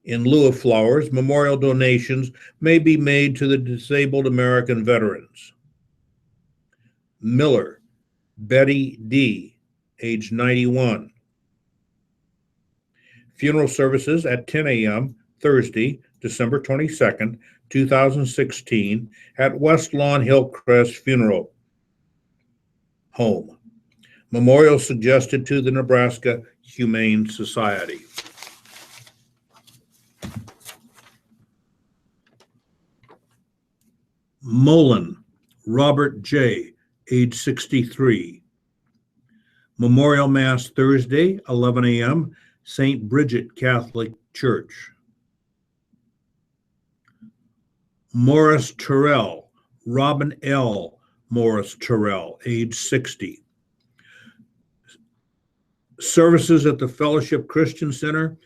In lieu of flowers, memorial donations may be made to the disabled American veterans. Miller Betty D., age 91. Funeral services at 10 a.m. Thursday, December 22nd, 2016, at West Lawn Hillcrest Funeral Home. Memorial suggested to the Nebraska Humane Society. Mullen Robert J., age 63. Memorial Mass Thursday, 11 a.m., St. Bridget Catholic Church. Morris Terrell, Robin L. Morris Terrell, age 60. Services at the Fellowship Christian Center,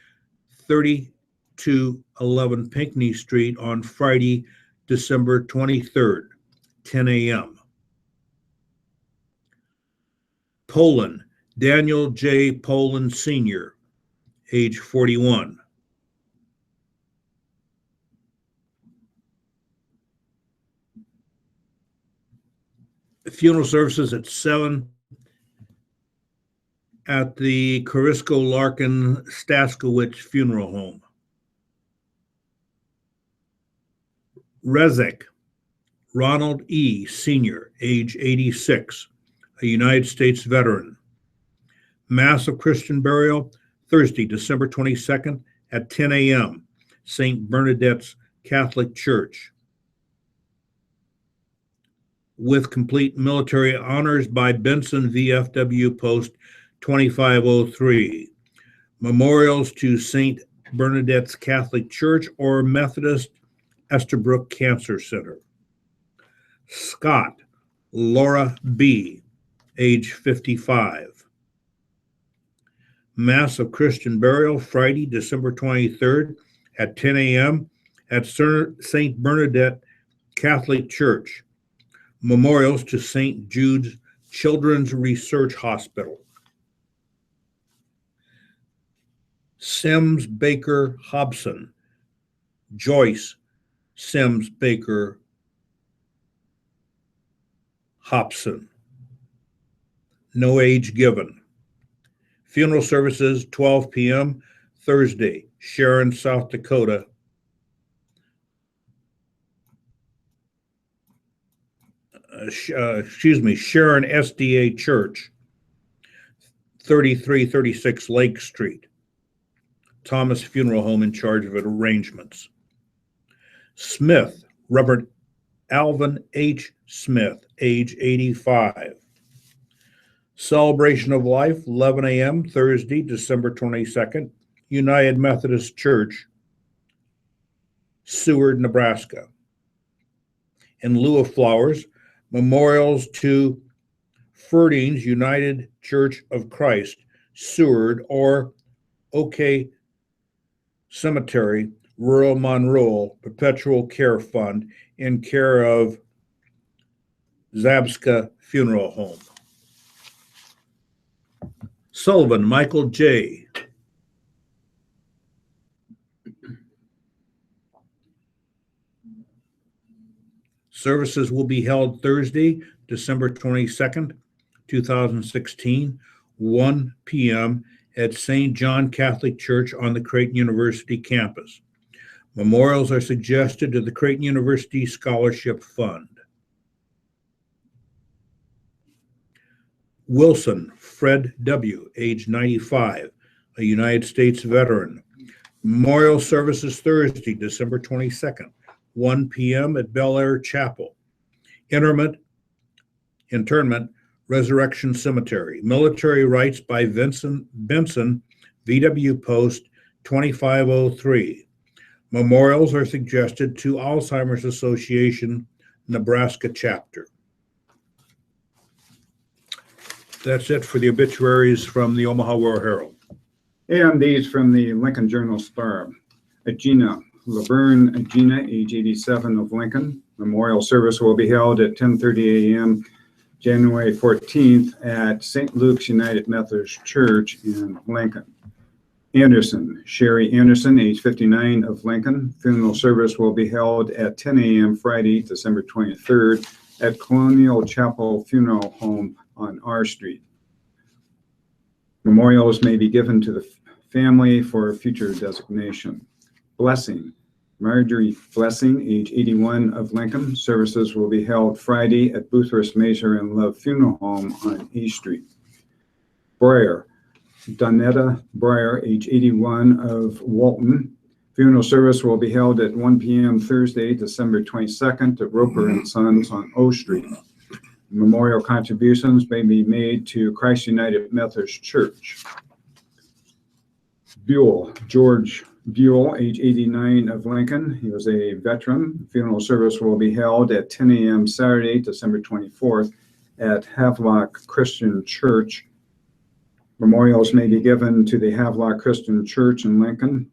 3211 Pinckney Street on Friday, December 23rd, 10 a.m. Poland, Daniel J. Poland Sr., age 41. Funeral services at 7 at the Corisco Larkin Staskowitz Funeral Home. Rezek Ronald E., Sr., age 86, a United States veteran. Mass of Christian burial, Thursday, December 22nd at 10 a.m., St. Bernadette's Catholic Church. With complete military honors by Benson VFW Post 2503. Memorials to St. Bernadette's Catholic Church or Methodist Estabrook Cancer Center. Scott Laura B., age 55. Mass of Christian burial, Friday, December 23rd at 10 a.m. at St. Bernadette Catholic Church. Memorials to St. Jude's Children's Research Hospital. Sims Baker Hobson, Joyce Sims Baker Hobson. No age given. Funeral services, 12 p.m. Thursday, Sharon, South Dakota. Sharon SDA Church, 3336 Lake Street. Thomas Funeral Home in charge of arrangements. Smith, Reverend Alvin H. Smith, age 85. Celebration of Life, 11 a.m. Thursday, December 22nd, United Methodist Church, Seward, Nebraska. In lieu of flowers, memorials to Ferdings United Church of Christ, Seward, or OK Cemetery, Rural Monroe Perpetual Care Fund in care of Zabska Funeral Home. Sullivan Michael J. Services will be held Thursday, December 22nd, 2016, 1 p.m. at St. John Catholic Church on the Creighton University campus. Memorials are suggested to the Creighton University Scholarship Fund. Wilson Fred W., age 95, a United States veteran. Memorial services Thursday, December 22nd, 1 p.m. at Bel Air Chapel. Interment, Resurrection Cemetery, Military Rites by Benson, VW Post 2503. Memorials are suggested to Alzheimer's Association, Nebraska chapter. That's it for the obituaries from the Omaha War-Herald.
And these from the Lincoln Journal-Star. Agena Laverne Agena, age 87, of Lincoln. Memorial service will be held at 10:30 a.m. January 14th at St. Luke's United Methodist Church in Lincoln. Anderson, Sherry Anderson, age 59, of Lincoln. Funeral service will be held at 10 a.m. Friday, December 23rd at Colonial Chapel Funeral Home on R Street. Memorials may be given to the family for future designation. Blessing, Marjorie Blessing, age 81, of Lincoln. Services will be held Friday at Boothurst Mazer and Love Funeral Home on E Street. Breyer, Donetta Breyer, age 81, of Walton. Funeral service will be held at 1 p.m. Thursday, December 22nd at Roper and Sons on O Street. Memorial contributions may be made to Christ United Methodist Church. Buell, George Buell, age 89, of Lincoln. He was a veteran. Funeral service will be held at 10 a.m. Saturday, December 24th at Havelock Christian Church. Memorials may be given to the Havelock Christian Church in Lincoln.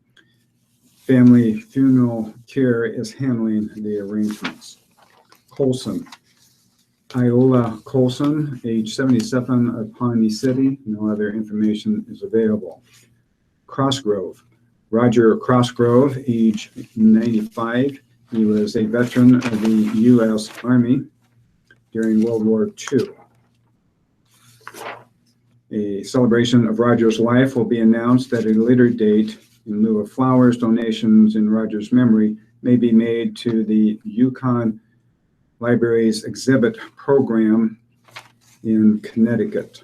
Family Funeral Care is handling the arrangements. Colson, Iola Colson, age 77, of Pawnee City. No other information is available. Crossgrove, Roger Crossgrove, age 95. He was a veteran of the U.S. Army during World War II. A celebration of Roger's life will be announced at a later date. In lieu of flowers, donations in Roger's memory may be made to the Yukon Library's exhibit program in Connecticut.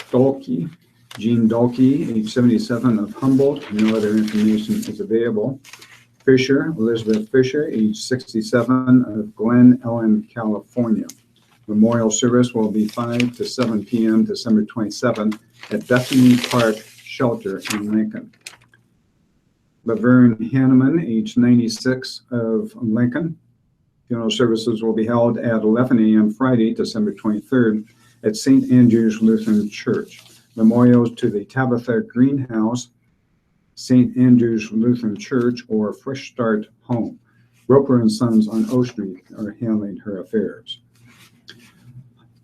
Dalkey, Jean Dalkey, age 77, of Humboldt. No other information is available. Fisher, Elizabeth Fisher, age 67, of Glen Ellen, California. Memorial service will be 5 to 7 p.m. December 27th at Bethany Park Shelter in Lincoln. Laverne Hanneman, age 96, of Lincoln. Funeral services will be held at 11 a.m. Friday, December 23rd at St. Andrew's Lutheran Church. Memorials to the Tabitha Greenhouse, St. Andrew's Lutheran Church, or Fresh Start Home. Roper and Sons on O Street are handling her affairs.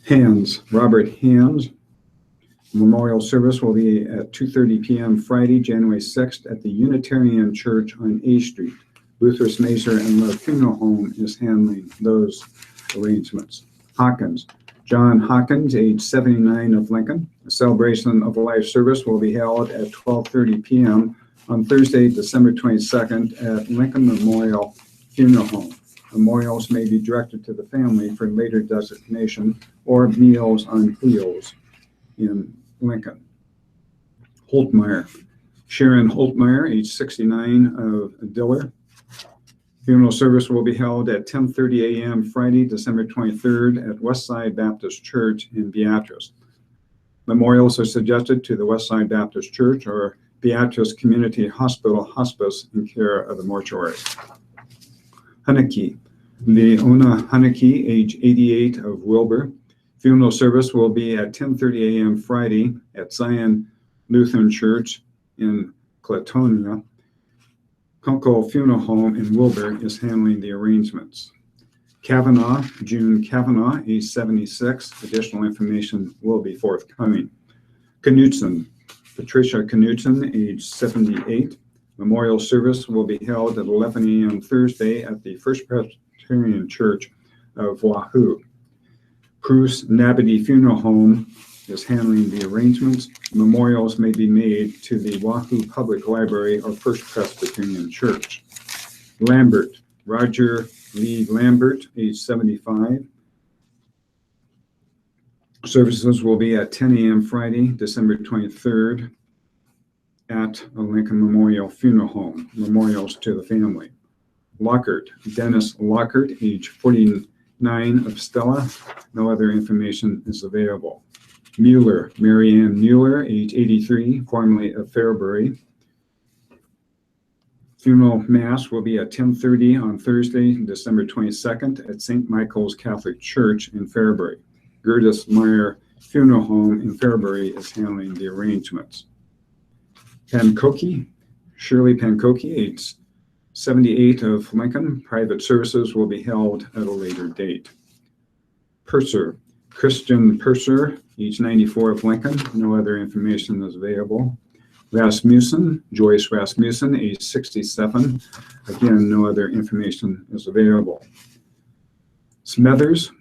Hands, Robert Hams. Memorial service will be at 2:30 p.m. Friday, January 6th at the Unitarian Church on A Street. Boothurst Mazer and Love Funeral Home is handling those arrangements. Hawkins, John Hawkins, age 79, of Lincoln. A celebration of life service will be held at 12:30 p.m. on Thursday, December 22nd at Lincoln Memorial Funeral Home. Memorials may be directed to the family for later designation or Meals on Wheels in Lincoln. Holtmeyer, Sharon Holtmeyer, age 69, of Diller. Funeral service will be held at 10:30 a.m. Friday, December 23rd at Westside Baptist Church in Beatrice. Memorials are suggested to the Westside Baptist Church or Beatrice Community Hospital Hospice in care of the mortuary. Haneke, Leona Haneke, age 88, of Wilbur. Funeral service will be at 10:30 a.m. Friday at Zion Lutheran Church in Clatonia. Kunkel Funeral Home in Wilbur is handling the arrangements. Kavanaugh, June Kavanaugh, age 76. Additional information will be forthcoming. Knutson, Patricia Knutson, age 78. Memorial service will be held at 11 a.m. Thursday at the First Presbyterian Church of Wahoo. Bruce Nabity Funeral Home is handling the arrangements. Memorials may be made to the Wahoo Public Library or First Presbyterian Church. Lambert, Roger Lee Lambert, age 75. Services will be at 10 a.m. Friday, December 23rd at a Lincoln Memorial Funeral Home. Memorials to the family. Lockhart, Dennis Lockhart, age 49 of Stella. No other information is available. Mueller, Marianne Mueller, age 83, formerly of Fairbury. Funeral Mass will be at 10:30 on Thursday, December 22nd at St. Michael's Catholic Church in Fairbury. Gertis Meyer Funeral Home in Fairbury is handling the arrangements. Pankoki, Shirley Pankoki, age 78 of Lincoln. Private services will be held at a later date. Purser, Christian Purser, age 94 of Lincoln. No other information is available. Rasmussen, Joyce Rasmussen, age 67. Again, no other information is available. Smethers,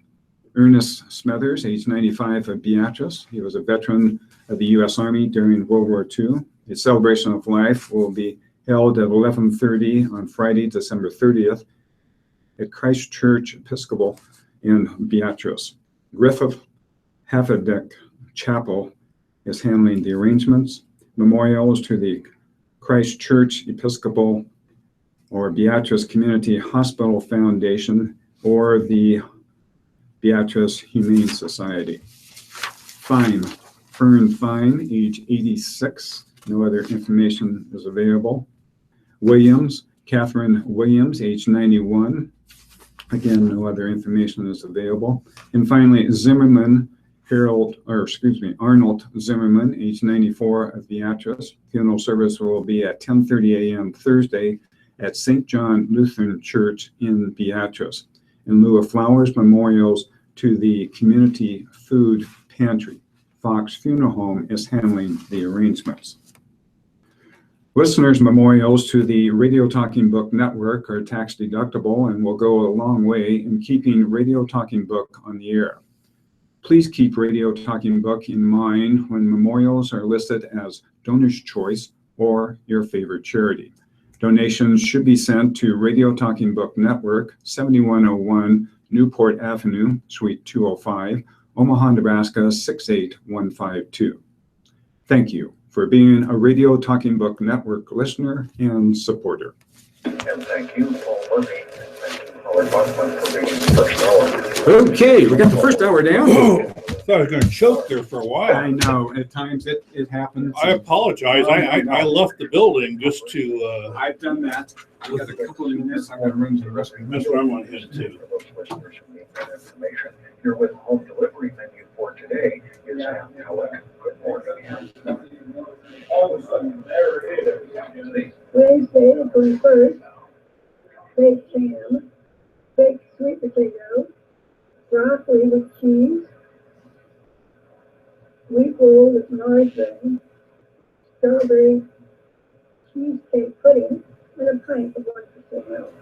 Ernest Smethers, age 95 of Beatrice. He was a veteran of the U.S. Army during World War II. A celebration of life will be held at 11:30 on Friday, December 30th at Christ Church Episcopal in Beatrice. Griffith Haffedek Chapel is handling the arrangements. Memorials to the Christ Church Episcopal or Beatrice Community Hospital Foundation or the Beatrice Humane Society. Fine, Fern Fine, age 86. No other information is available. Williams, Catherine Williams, age 91. Again, no other information is available. And finally, Zimmerman, Arnold Zimmerman, age 94 of Beatrice. Funeral service will be at 10:30 a.m. Thursday at St. John Lutheran Church in Beatrice. In lieu of flowers, memorials to the Community Food Pantry. Fox Funeral Home is handling the arrangements. Listeners' memorials to the Radio Talking Book Network are tax deductible and will go a long way in keeping Radio Talking Book on the air. Please keep Radio Talking Book in mind when memorials are listed as Donor's Choice or your favorite charity. Donations should be sent to Radio Talking Book Network, 7101 Newport Avenue, Suite 205, Omaha, Nebraska, 68152. Thank you for being a Radio Talking Book Network listener and supporter.
And thank you, Paul Murphy. Thank you, Howard Buckman, for being the first hour.
Okay, we got the first hour down.
Thought I was going to choke there for a while.
I know, at times it happens.
I apologize. I left the building just to
I've done that. I got a couple of minutes. I'm going to run to the restroom.
that's what I want to hit too.
For those listeners who need that information, here with home delivery menu for today is Ann Pellick. Good morning.
All of a sudden, there it is.
Wednesday, the 21st, baked ham, baked sweet potato, broccoli with cheese, wheat roll with margarine, strawberry cheesecake pudding, and a pint of 1% milk.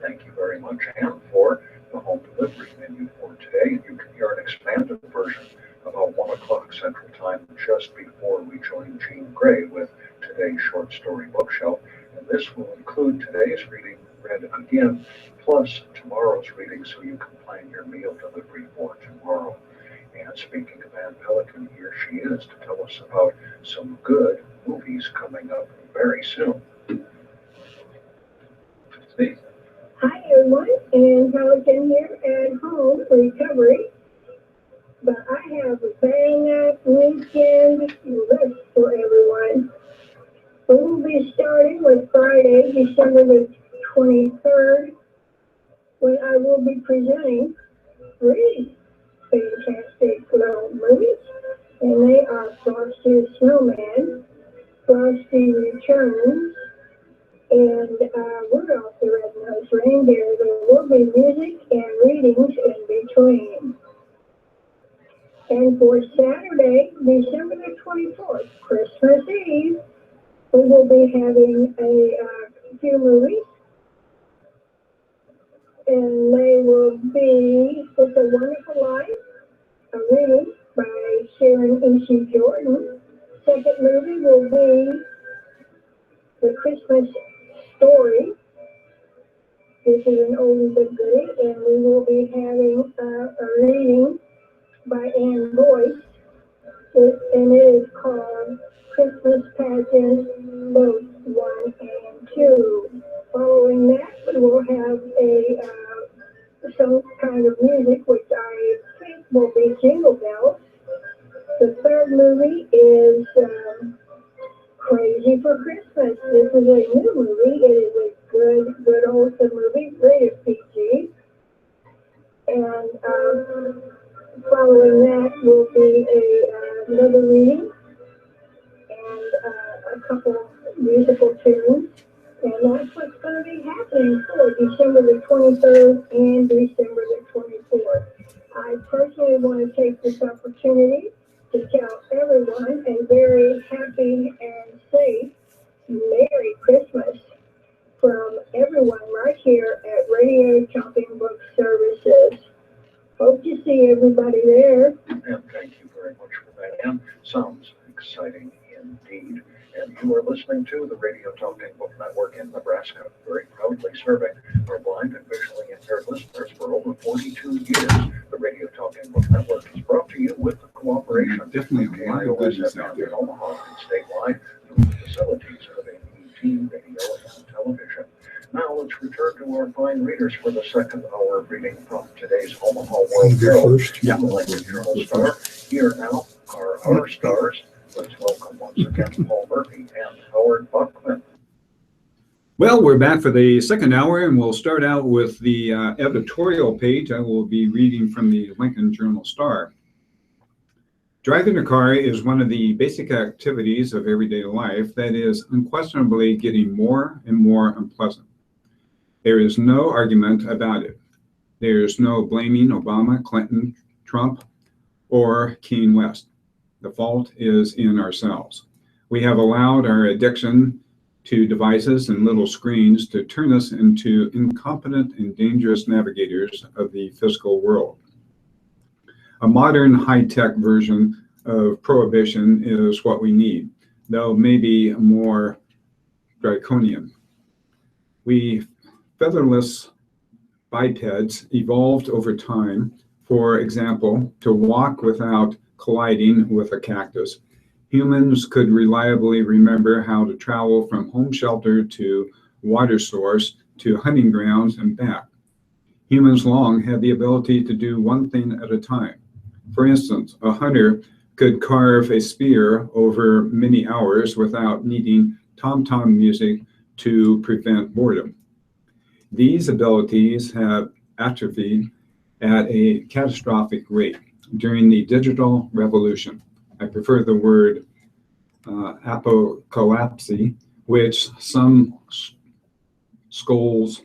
Thank you very much, Ann, for the home delivery menu for today. You can hear an expanded version about 1 o'clock Central Time just before we join Jean Gray with today's short story bookshelf. And this will include today's reading read again, plus tomorrow's reading so you can plan your meal delivery for tomorrow. And speaking of Ann Pelican, here she is to tell us about some good movies coming up very soon. Steve.
Hi everyone, Ann Pelican here at home for recovery. But I have a bang-up weekend rest for everyone. We will be starting with Friday, December the 23rd, when I will be presenting 3 fantastic little movies. And they are Frosty the Snowman, Frosty Returns, and Rudolph the Red-Nosed Reindeer. There will be music and readings in between. And for Saturday, December the 24th, Christmas Eve, we will be having a few movies. And they will be It's a Wonderful Life, a reading by Sharon E.C. Jordan. Second movie will be The Christmas Story. This is an oldie but goodie, and we will be having a reading by Ann Boyce, and it is called Christmas Pageants, both 1 This is a new movie. It is a good wholesome movie, rated PG. And following that will be another reading and a couple musical tunes. And that's what's going to be happening for December the 23rd and December the 24th. I personally want to take this opportunity to tell everyone a very happy and safe Merry Christmas from everyone right here at Radio Talking Book Services. Hope to see everybody there.
And thank you very much for that. And sounds exciting indeed. And you are listening to the Radio Talking Book Network in Nebraska, very proudly serving our blind and visually impaired listeners for over 42 years. The Radio Talking Book Network is brought to you with the cooperation of
Definitely a lot of goodies out
KIOS
there.
in Omaha and statewide through the facilities of NET Radio and Television. Now let's return to our fine readers for the second hour of reading from today's Omaha World Herald,
Yeah.
the Lincoln Journal Star. Here now are our stars. Let's welcome once again Paul Murphy and Howard Buckman.
Well, we're back for the second hour, and we'll start out with the editorial page. I will be reading from the Lincoln Journal Star. Driving a car is one of the basic activities of everyday life that is unquestionably getting more and more unpleasant. There is no argument about it. There's no blaming Obama, Clinton, Trump, or Kanye West. The fault is in ourselves. We have allowed our addiction to devices and little screens to turn us into incompetent and dangerous navigators of the physical world. A modern high-tech version of prohibition is what we need, though maybe more draconian. We featherless bipeds evolved over time, for example, to walk without colliding with a cactus. Humans could reliably remember how to travel from home shelter to water source to hunting grounds and back. Humans long had the ability to do one thing at a time. For instance, a hunter could carve a spear over many hours without needing tom-tom music to prevent boredom. These abilities have atrophied at a catastrophic rate during the digital revolution. I prefer the word apocalypse, which some schools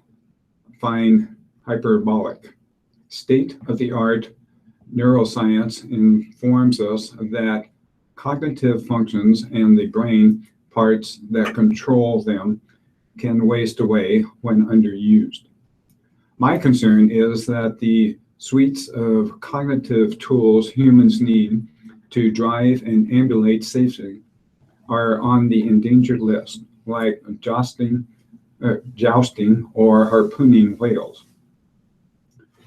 find hyperbolic. State-of-the-art neuroscience informs us that cognitive functions and the brain parts that control them can waste away when underused. My concern is that the suites of cognitive tools humans need to drive and ambulate safely are on the endangered list, like jousting or harpooning whales.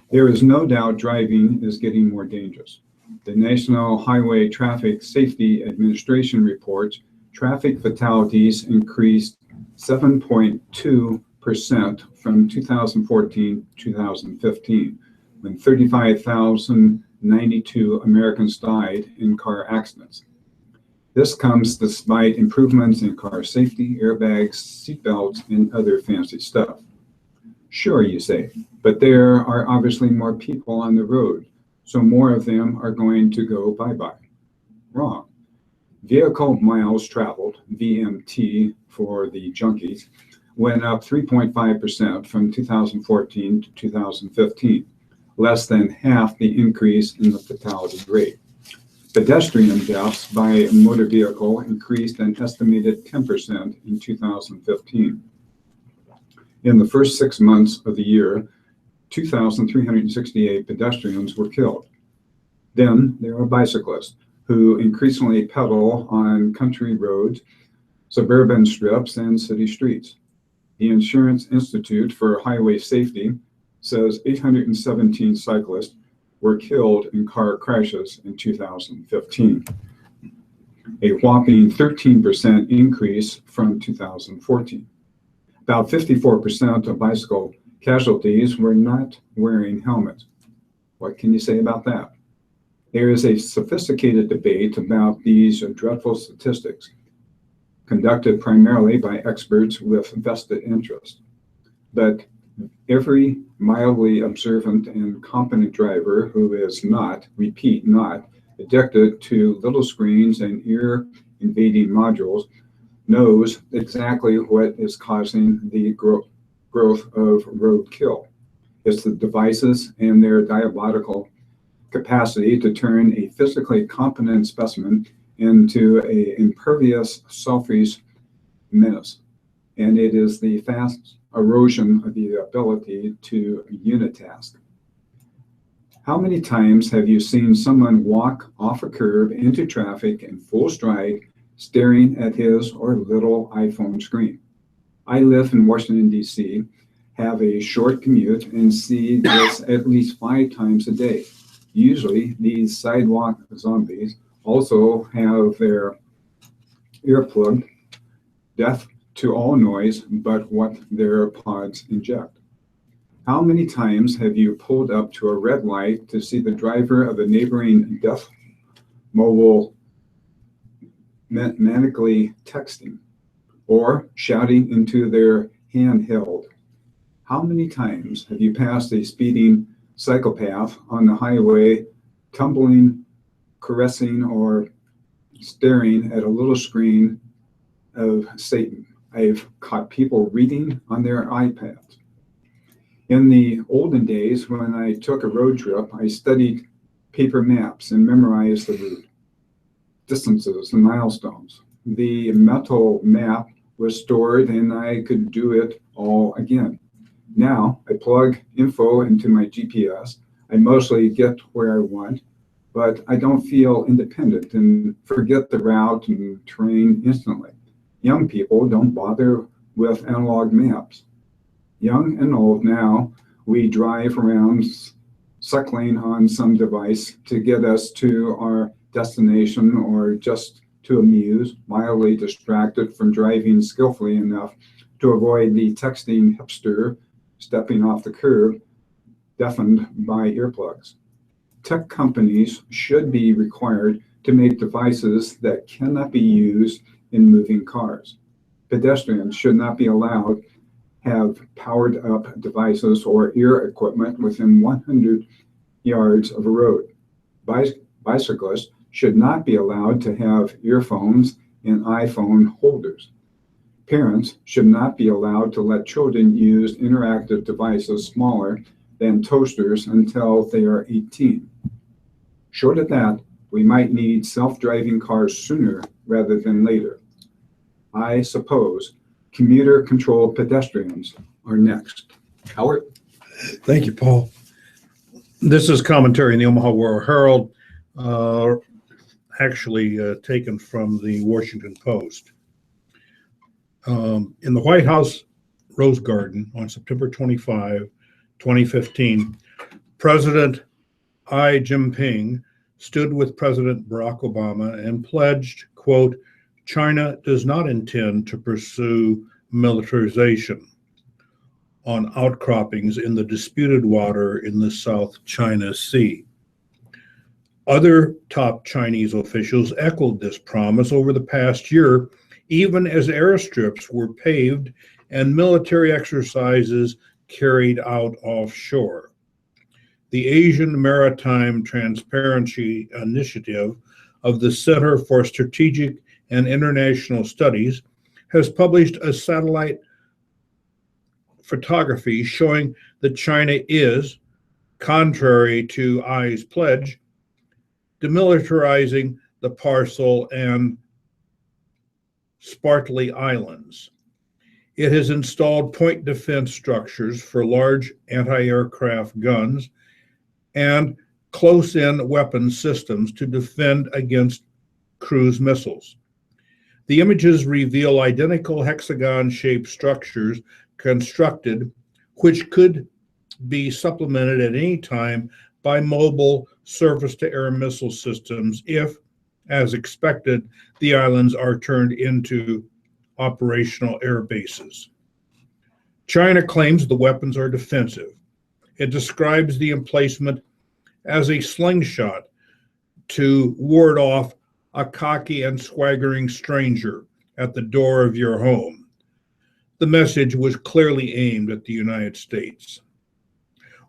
There is no doubt driving is getting more dangerous. The National Highway Traffic Safety Administration reports traffic fatalities increased 7.2% from 2014 to 2015, when 35,092 Americans died in car accidents. This comes despite improvements in car safety, airbags, seatbelts, and other fancy stuff. Sure, you say, but there are obviously more people on the road, so more of them are going to go bye-bye. Wrong. Vehicle miles traveled, VMT for the junkies, went up 3.5% from 2014 to 2015, less than half the increase in the fatality rate. Pedestrian deaths by motor vehicle increased an estimated 10% in 2015. In the first 6 months of the year, 2,368 pedestrians were killed. Then there are bicyclists, who increasingly pedal on country roads, suburban strips, and city streets. The Insurance Institute for Highway Safety says 817 cyclists were killed in car crashes in 2015, a whopping 13% increase from 2014. About 54% of bicycle casualties were not wearing helmets. What can you say about that? There is a sophisticated debate about these dreadful statistics. conducted primarily by experts with vested interest. But every mildly observant and competent driver who is not, repeat, not addicted to little screens and ear-invading modules knows exactly what is causing the growth of roadkill. It's the devices and their diabolical capacity to turn a physically competent specimen into an impervious, selfish menace. And it is the fast erosion of the ability to unitask. How many times have you seen someone walk off a curb into traffic in full stride, staring at his or little iPhone screen? I live in Washington, D.C., have a short commute, and see this at least 5 times a day. Usually, these sidewalk zombies also have their ear plugged, deaf to all noise but what their pods inject. How many times have you pulled up to a red light to see the driver of a neighboring deaf mobile manically texting or shouting into their handheld? How many times have you passed a speeding psychopath on the highway, tumbling, caressing, or staring at a little screen of Satan? I've caught people reading on their iPads. In the olden days, when I took a road trip, I studied paper maps and memorized the route, distances, and milestones. The mental map was stored and I could do it all again. Now I plug info into my GPS. I mostly get where I want, but I don't feel independent and forget the route and terrain instantly. Young people don't bother with analog maps. Young and old now, we drive around suckling on some device to get us to our destination or just to amuse, mildly distracted from driving skillfully enough to avoid the texting hipster stepping off the curb, deafened by earplugs. Tech companies should be required to make devices that cannot be used in moving cars. Pedestrians should not be allowed have powered up devices or ear equipment within 100 yards of a road. Bicyclists should not be allowed to have earphones and iPhone holders. Parents should not be allowed to let children use interactive devices smaller than toasters until they are 18. Short of that, we might need self-driving cars sooner rather than later. I suppose commuter-controlled pedestrians are next. Howard?
Thank you, Paul. This is commentary in the Omaha World Herald, taken from the Washington Post. In the White House Rose Garden on September 25, 2015, President Xi Jinping stood with President Barack Obama and pledged, quote, China does not intend to pursue militarization on outcroppings in the disputed water in the South China Sea. Other top Chinese officials echoed this promise over the past year, even as airstrips were paved and military exercises carried out offshore. The Asian Maritime Transparency Initiative of the Center for Strategic and International Studies has published a satellite photography showing that China is, contrary to Xi's pledge, demilitarizing the Parcel and Spratly Islands. It has installed point defense structures for large anti-aircraft guns and close-in weapon systems to defend against cruise missiles. The images reveal identical hexagon-shaped structures constructed, which could be supplemented at any time by mobile surface-to-air missile systems if, as expected, the islands are turned into operational air bases. China claims the weapons are defensive. It describes the emplacement as a slingshot to ward off a cocky and swaggering stranger at the door of your home. The message was clearly aimed at the United States.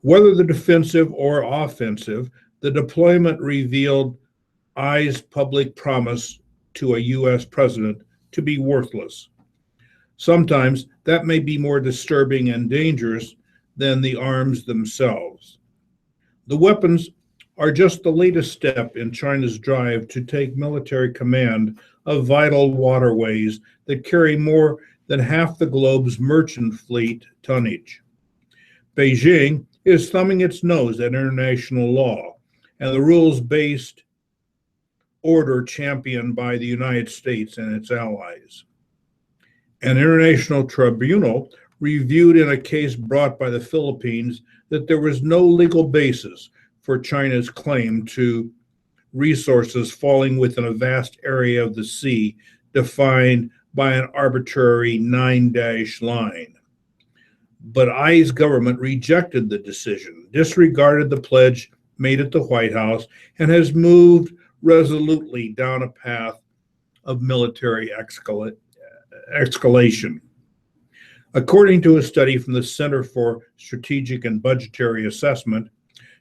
Whether the defensive or offensive, the deployment revealed I's public promise to a U.S. president to be worthless. Sometimes that may be more disturbing and dangerous than the arms themselves. The weapons are just the latest step in China's drive to take military command of vital waterways that carry more than half the globe's merchant fleet tonnage. Beijing is thumbing its nose at international law and the rules-based order championed by the United States and its allies. An international tribunal reviewed in a case brought by the Philippines that there was no legal basis for China's claim to resources falling within a vast area of the sea defined by an arbitrary 9-dash line. But I's government rejected the decision, disregarded the pledge made at the White House, and has moved resolutely down a path of military escalation. According to a study from the Center for Strategic and Budgetary Assessment,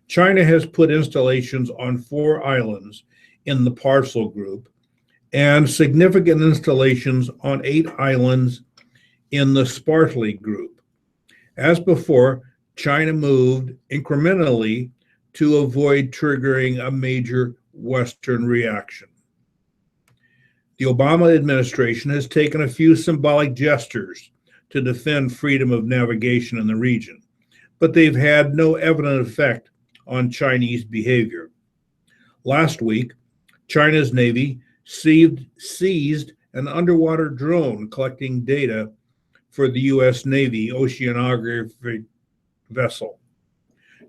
China has put installations on 4 islands in the Parcel Group and significant installations on 8 islands in the Spratly Group. As before, China moved incrementally to avoid triggering a major Western reaction. The Obama administration has taken a few symbolic gestures to defend freedom of navigation in the region, but they've had no evident effect on Chinese behavior. Last week, China's Navy seized an underwater drone collecting data for the U.S. Navy oceanography vessel.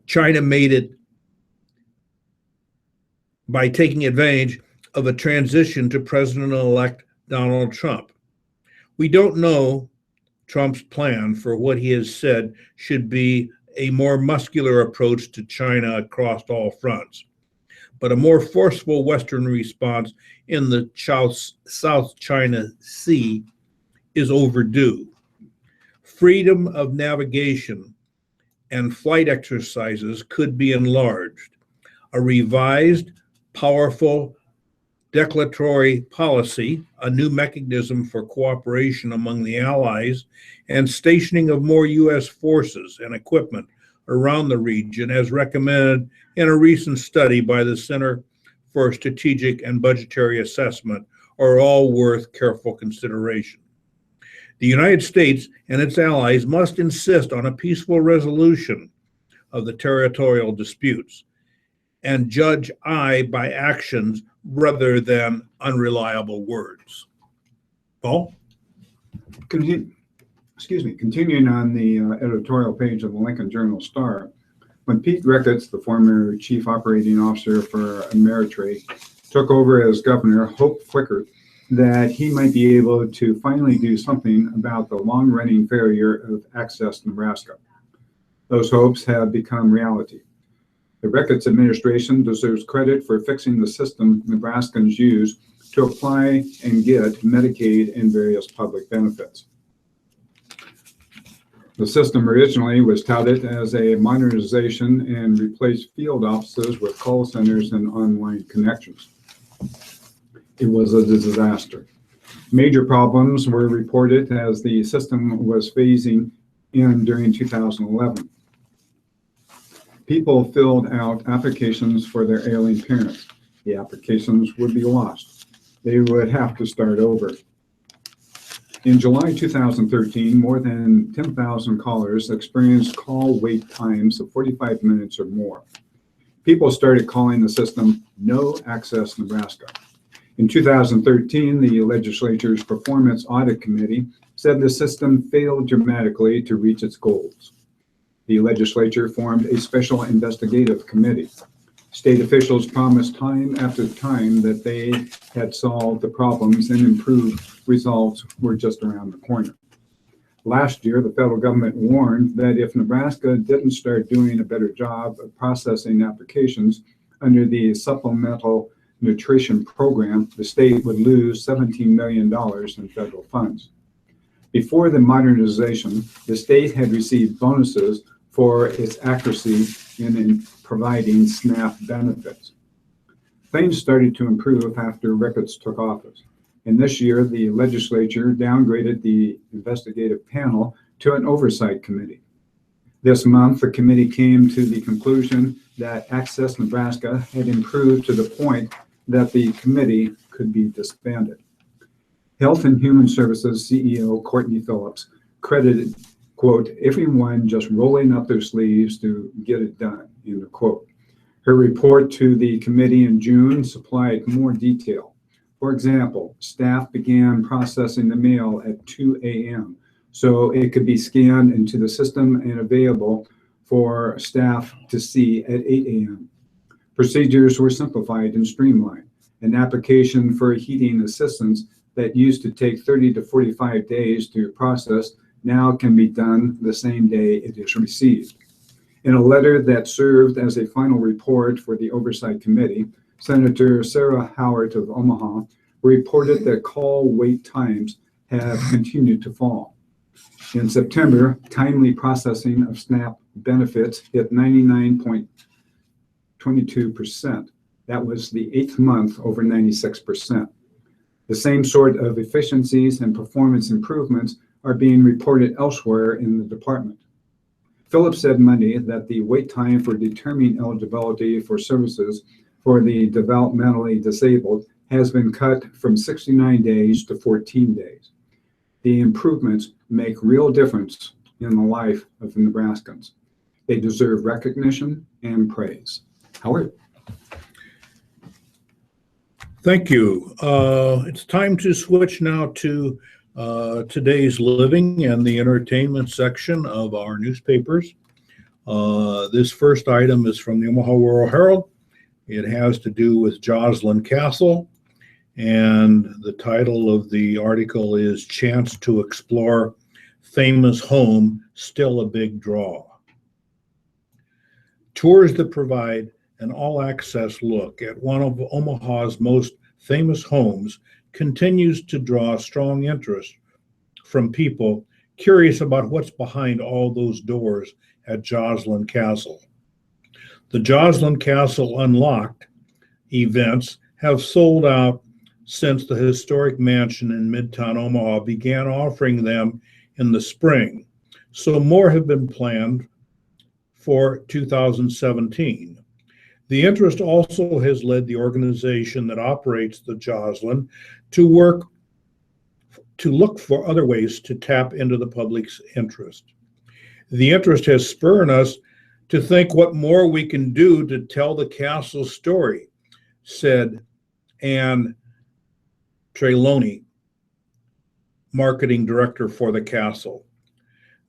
China made it by taking advantage of a transition to President-elect Donald Trump. We don't know Trump's plan for what he has said should be a more muscular approach to China across all fronts, but a more forceful Western response in the South China Sea is overdue. Freedom of navigation and flight exercises could be enlarged. A revised, powerful declaratory policy, a new mechanism for cooperation among the allies, and stationing of more U.S. forces and equipment around the region, as recommended in a recent study by the Center for Strategic and Budgetary Assessment, are all worth careful consideration. The United States and its allies must insist on a peaceful resolution of the territorial disputes and judge I by actions rather than unreliable words. Paul?
Continuing on the editorial page of the Lincoln Journal-Star, when Pete Ricketts, the former chief operating officer for Ameritrade, took over as governor, hope flickered that he might be able to finally do something about the long-running failure of Access Nebraska. Those hopes have become reality. The Ricketts administration deserves credit for fixing the system Nebraskans use to apply and get Medicaid and various public benefits. The system originally was touted as a modernization and replaced field offices with call centers and online connections. It was a disaster. Major problems were reported as the system was phasing in during 2011. People filled out applications for their ailing parents. The applications would be lost. They would have to start over. In July 2013, more than 10,000 callers experienced call wait times of 45 minutes or more. People started calling the system No Access Nebraska. In 2013, the legislature's Performance Audit Committee said the system failed dramatically to reach its goals. The legislature formed a special investigative committee. State officials promised time after time that they had solved the problems and improved results were just around the corner. Last year, the federal government warned that if Nebraska didn't start doing a better job of processing applications under the Supplemental nutrition program, the state would lose $17 million in federal funds. Before the modernization, the state had received bonuses for its accuracy in providing SNAP benefits. Things started to improve after Ricketts took office. And this year, the legislature downgraded the investigative panel to an oversight committee. This month, the committee came to the conclusion that Access Nebraska had improved to the point that the committee could be disbanded. Health and Human Services CEO Courtney Phillips credited, quote, everyone just rolling up their sleeves to get it done, end of quote. Her report to the committee in June supplied more detail. For example, staff began processing the mail at 2 a.m. so it could be scanned into the system and available for staff to see at 8 a.m. Procedures were simplified and streamlined. An application for heating assistance that used to take 30 to 45 days to process now can be done the same day it is received. In a letter that served as a final report for the Oversight Committee, Senator Sarah Howard of Omaha reported that call wait times have continued to fall. In September, timely processing of SNAP benefits hit 99.22%. That was the 8th month over 96%. The same sort of efficiencies and performance improvements are being reported elsewhere in the department. Phillips said Monday that the wait time for determining eligibility for services for the developmentally disabled has been cut from 69 days to 14 days. The improvements make real difference in the life of the Nebraskans. They deserve recognition and praise. Howard?
Thank you. It's time to switch now to today's living and the entertainment section of our newspapers. This first item is from the Omaha World Herald. It has to do with Joslyn Castle, and the title of the article is Chance to Explore Famous Home, Still a Big Draw. Tours that provide an all-access look at one of Omaha's most famous homes continues to draw strong interest from people curious about what's behind all those doors at Joslyn Castle. The Joslyn Castle Unlocked events have sold out since the historic mansion in Midtown Omaha began offering them in the spring, so more have been planned for 2017. The interest also has led the organization that operates the Joslyn to look for other ways to tap into the public's interest. The interest has spurred us to think what more we can do to tell the castle story, said Anne Trelawney, marketing director for the castle.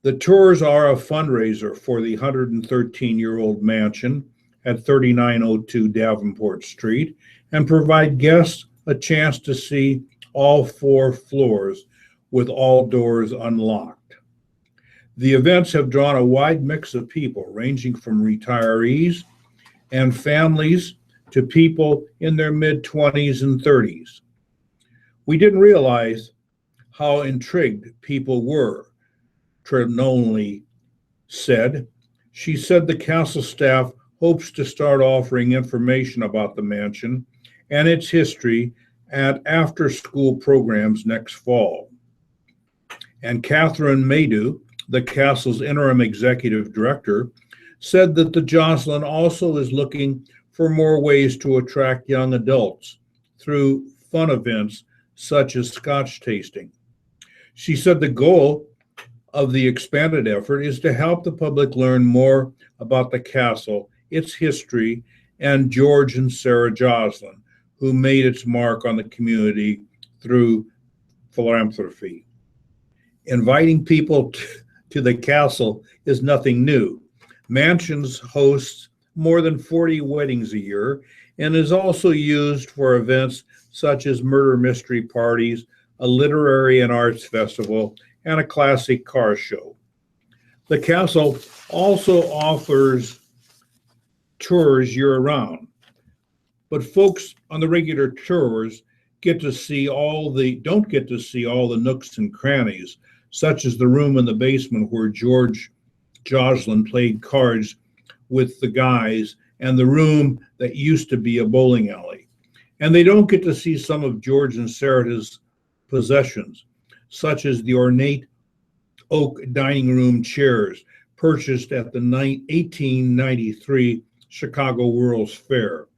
The tours are a fundraiser for the 113-year-old mansion at 3902 Davenport Street and provide guests a chance to see all 4 floors with all doors unlocked. The events have drawn a wide mix of people, ranging from retirees and families to people in their mid-20s and 30s. We didn't realize how intrigued people were, Trenoli said. She said the castle staff hopes to start offering information about the mansion and its history at after-school programs next fall. And Catherine Maydew, the castle's interim executive director, said that the Joslyn also is looking for more ways to attract young adults through fun events such as scotch tasting. She said the goal of the expanded effort is to help the public learn more about the castle, its history, and George and Sarah Joslyn, who made its mark on the community through philanthropy. Inviting people to the castle is nothing new. Mansions hosts more than 40 weddings a year and is also used for events such as murder mystery parties, a literary and arts festival, and a classic car show. The castle also offers tours year-round. But folks on the regular tours don't get to see all the nooks and crannies, such as the room in the basement where George Joslin played cards with the guys, and the room that used to be a bowling alley. And they don't get to see some of George and Sarah's possessions, such as the ornate oak dining room chairs purchased at the 1893 Chicago World's Fair,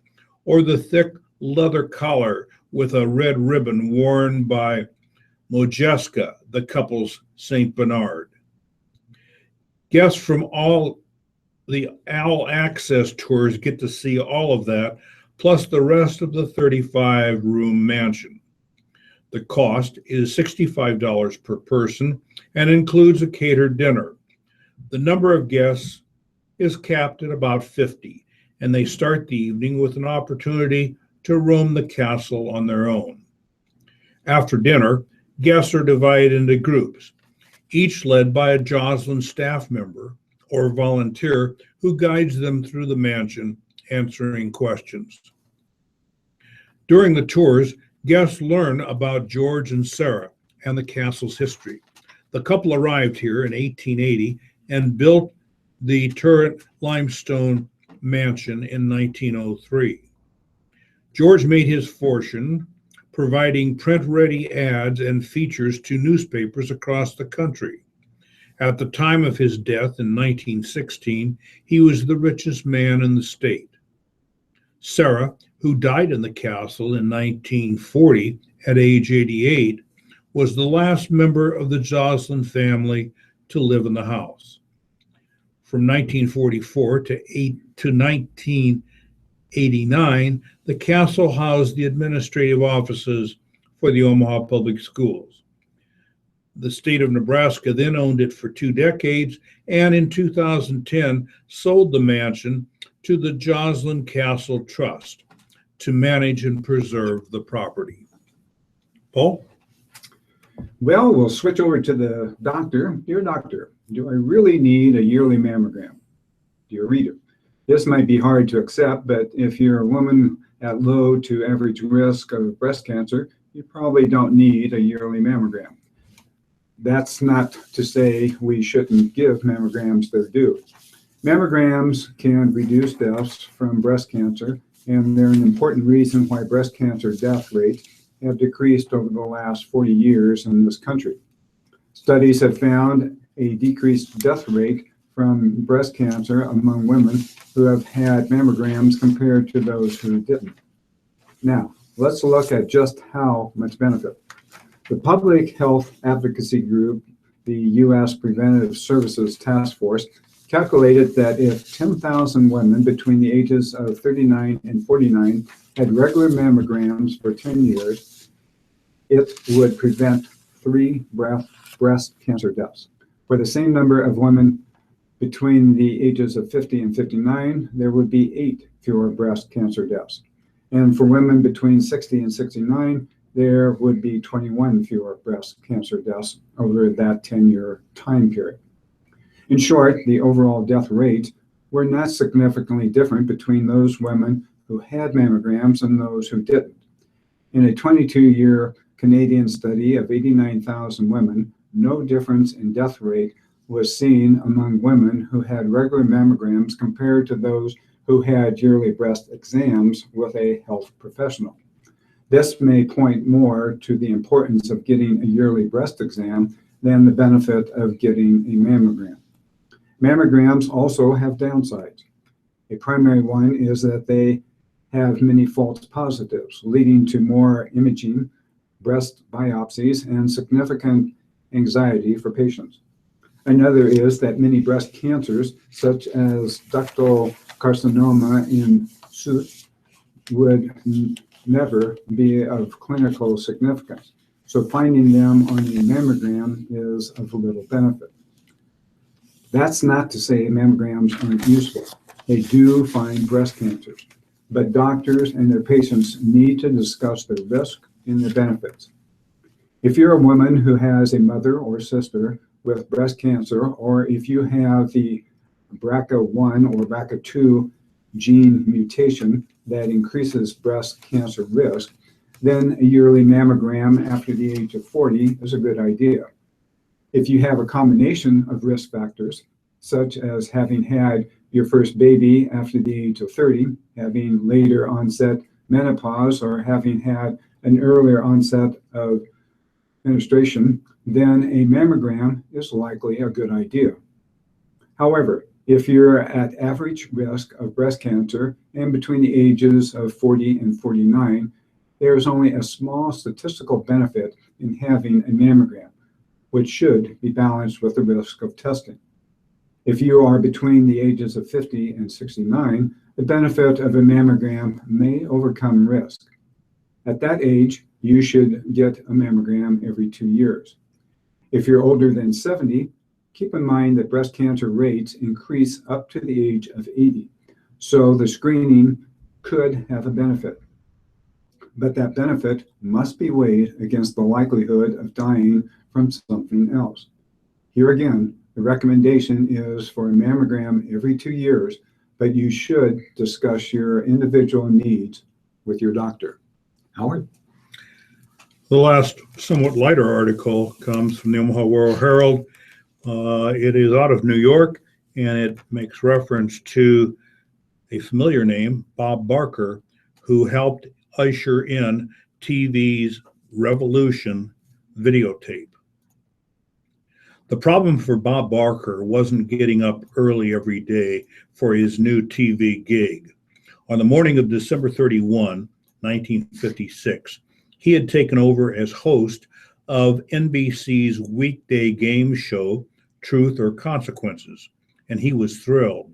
or the thick leather collar with a red ribbon worn by Modjeska, the couple's St. Bernard. Guests from all the All Access tours get to see all of that, plus the rest of the 35-room mansion. The cost is $65 per person and includes a catered dinner. The number of guests is capped at about 50, and they start the evening with an opportunity to roam the castle on their own. After dinner, guests are divided into groups, each led by a Joslin staff member or volunteer who guides them through the mansion, answering questions. During the tours, guests learn about George and Sarah and the castle's history. The couple arrived here in 1880 and built the turret limestone mansion in 1903. George made his fortune providing print-ready ads and features to newspapers across the country. At the time of his death in 1916, he was the richest man in the state. Sarah, who died in the castle in 1940 at age 88, was the last member of the Joslin family to live in the house. From 1944 to 1989, the castle housed the administrative offices for the Omaha Public Schools. The state of Nebraska then owned it for 2 decades, and in 2010 sold the mansion to the Joslin Castle Trust to manage and preserve the property. Paul?
Well, we'll switch over to the doctor. Dear doctor, do I really need a yearly mammogram? Dear reader, this might be hard to accept, but if you're a woman at low to average risk of breast cancer, you probably don't need a yearly mammogram. That's not to say we shouldn't give mammograms their due. Mammograms can reduce deaths from breast cancer, and they're an important reason why breast cancer death rates have decreased over the last 40 years in this country. Studies have found a decreased death rate from breast cancer among women who have had mammograms compared to those who didn't. Now, let's look at just how much benefit. The public health advocacy group, the U.S. Preventive Services Task Force, calculated that if 10,000 women between the ages of 39 and 49 had regular mammograms for 10 years, it would prevent 3 breast cancer deaths. For the same number of women between the ages of 50 and 59, there would be 8 fewer breast cancer deaths. And for women between 60 and 69, there would be 21 fewer breast cancer deaths over that 10-year time period. In short, the overall death rates were not significantly different between those women who had mammograms and those who didn't. In a 22-year Canadian study of 89,000 women, no difference in death rate was seen among women who had regular mammograms compared to those who had yearly breast exams with a health professional. This may point more to the importance of getting a yearly breast exam than the benefit of getting a mammogram. Mammograms also have downsides. A primary one is that they have many false positives, leading to more imaging, breast biopsies, and significant anxiety for patients. Another is that many breast cancers, such as ductal carcinoma in situ, would never be of clinical significance. So finding them on a mammogram is of little benefit. That's not to say mammograms aren't useful. They do find breast cancers, but doctors and their patients need to discuss their risk and their benefits. If you're a woman who has a mother or sister with breast cancer, or if you have the BRCA1 or BRCA2 gene mutation that increases breast cancer risk, then a yearly mammogram after the age of 40 is a good idea. If you have a combination of risk factors, such as having had your first baby after the age of 30, having later onset menopause, or having had an earlier onset of menstruation, then a mammogram is likely a good idea. However, if you're at average risk of breast cancer and between the ages of 40 and 49, there is only a small statistical benefit in having a mammogram, which should be balanced with the risk of testing. If you are between the ages of 50 and 69, the benefit of a mammogram may overcome risk. At that age, you should get a mammogram every 2 years. If you're older than 70, keep in mind that breast cancer rates increase up to the age of 80, so the screening could have a benefit. But that benefit must be weighed against the likelihood of dying from something else. Here again, the recommendation is for a mammogram every 2 years, but you should discuss your individual needs with your doctor. Howard?
The last somewhat lighter article comes from the Omaha World Herald. It is out of New York, and it makes reference to a familiar name, Bob Barker, who helped usher in TV's revolution, videotape. The problem for Bob Barker wasn't getting up early every day for his new TV gig. On the morning of December 31, 1956, he had taken over as host of NBC's weekday game show, Truth or Consequences, and he was thrilled.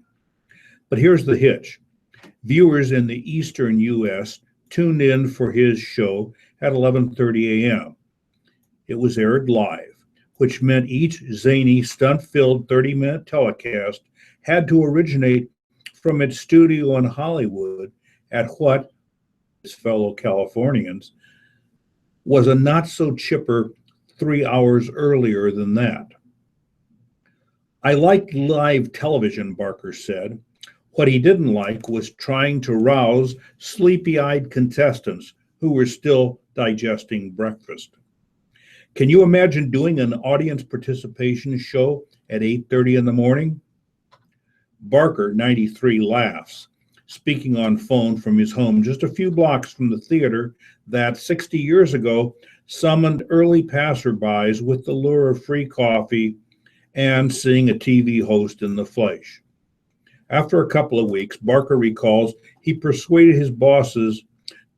But here's the hitch. Viewers in the eastern U.S. tuned in for his show at 11:30 a.m. It was aired live, which meant each zany, stunt-filled 30-minute telecast had to originate from its studio in Hollywood at what, his fellow Californians, was a not-so-chipper 3 hours earlier than that. I liked live television, Barker said. What he didn't like was trying to rouse sleepy-eyed contestants who were still digesting breakfast. Can you imagine doing an audience participation show at 8:30 in the morning? Barker, 93, laughs, speaking on phone from his home just a few blocks from the theater that 60 years ago summoned early passerbys with the lure of free coffee and seeing a TV host in the flesh. After a couple of weeks, Barker recalls he persuaded his bosses